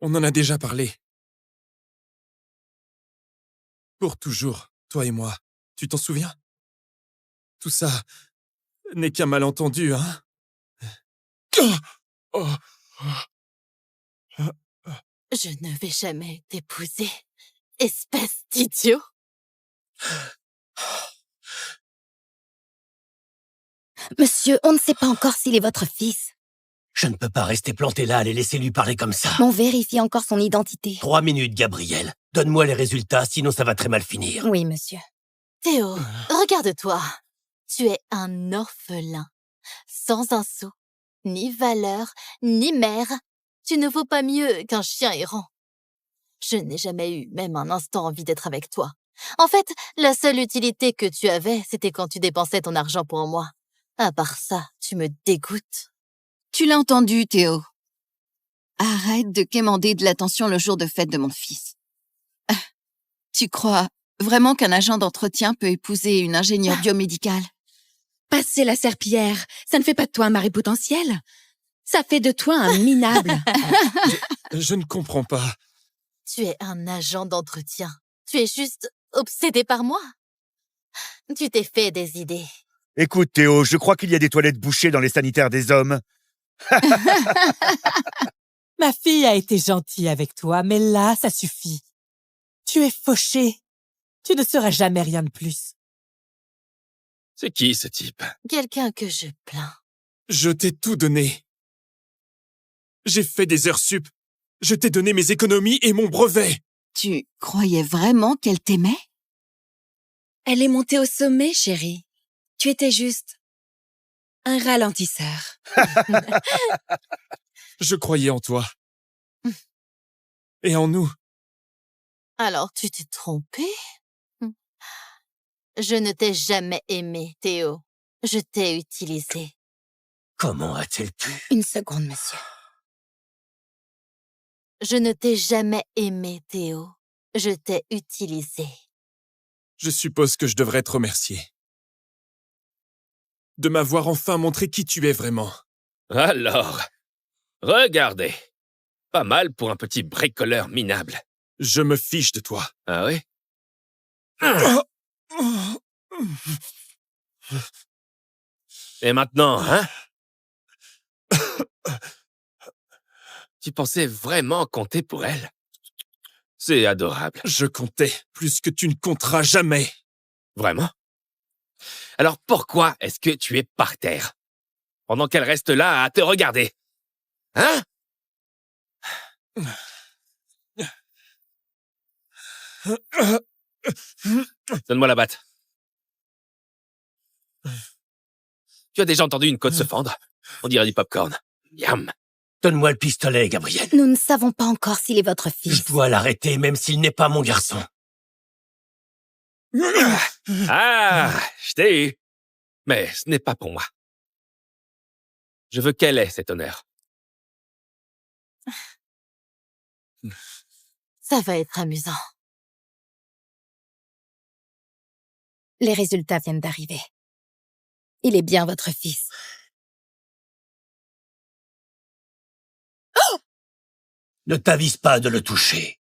On en a déjà parlé. Pour toujours, toi et moi. Tu t'en souviens? Tout ça n'est qu'un malentendu, hein? Je ne vais jamais t'épouser, espèce d'idiot. Monsieur, on ne sait pas encore s'il est votre fils. Je ne peux pas rester planté là à les laisser lui parler comme ça. On vérifie encore son identité. 3 minutes, Gabriel. Donne-moi les résultats, sinon ça va très mal finir. Oui, monsieur. Théo, regarde-toi. Tu es un orphelin, sans un sou, ni valeur, ni mère. Tu ne vaux pas mieux qu'un chien errant. Je n'ai jamais eu même un instant envie d'être avec toi. En fait, la seule utilité que tu avais, c'était quand tu dépensais ton argent pour moi. À part ça, tu me dégoûtes. Tu l'as entendu, Théo. Arrête de quémander de l'attention le jour de fête de mon fils. Tu crois vraiment qu'un agent d'entretien peut épouser une ingénieure biomédicale? Passer la serpillière, ça ne fait pas de toi un mari potentiel. Ça fait de toi un minable. Je ne comprends pas. Tu es un agent d'entretien. Tu es juste obsédé par moi. Tu t'es fait des idées. Écoute, Théo, je crois qu'il y a des toilettes bouchées dans les sanitaires des hommes. Ma fille a été gentille avec toi, mais là, ça suffit. Tu es fauché. Tu ne seras jamais rien de plus. C'est qui, ce type? Quelqu'un que je plains. Je t'ai tout donné. J'ai fait des heures sup. Je t'ai donné mes économies et mon brevet. Tu croyais vraiment qu'elle t'aimait? Elle est montée au sommet, chérie. Tu étais juste un ralentisseur. Je croyais en toi. Et en nous. Alors tu t'es trompé? Je ne t'ai jamais aimé, Théo. Je t'ai utilisé. Comment a-t-elle pu? Une seconde, monsieur. Je ne t'ai jamais aimé, Théo. Je t'ai utilisé. Je suppose que je devrais te remercier. De m'avoir enfin montré qui tu es vraiment. Alors, regardez. Pas mal pour un petit bricoleur minable. Je me fiche de toi. Ah oui? Et maintenant, hein? Tu pensais vraiment compter pour elle? C'est adorable. Je comptais plus que tu ne compteras jamais. Vraiment? Alors pourquoi est-ce que tu es par terre? Pendant qu'elle reste là à te regarder. Hein? Donne-moi la batte. Tu as déjà entendu une côte se fendre? On dirait du popcorn. Yam! Donne-moi le pistolet, Gabriel. Nous ne savons pas encore s'il est votre fils. Je dois l'arrêter, même s'il n'est pas mon garçon. Ah, je t'ai eu. Mais ce n'est pas pour moi. Je veux qu'elle ait cet honneur. Ça va être amusant. Les résultats viennent d'arriver. Il est bien votre fils. Ne t'avise pas de le toucher.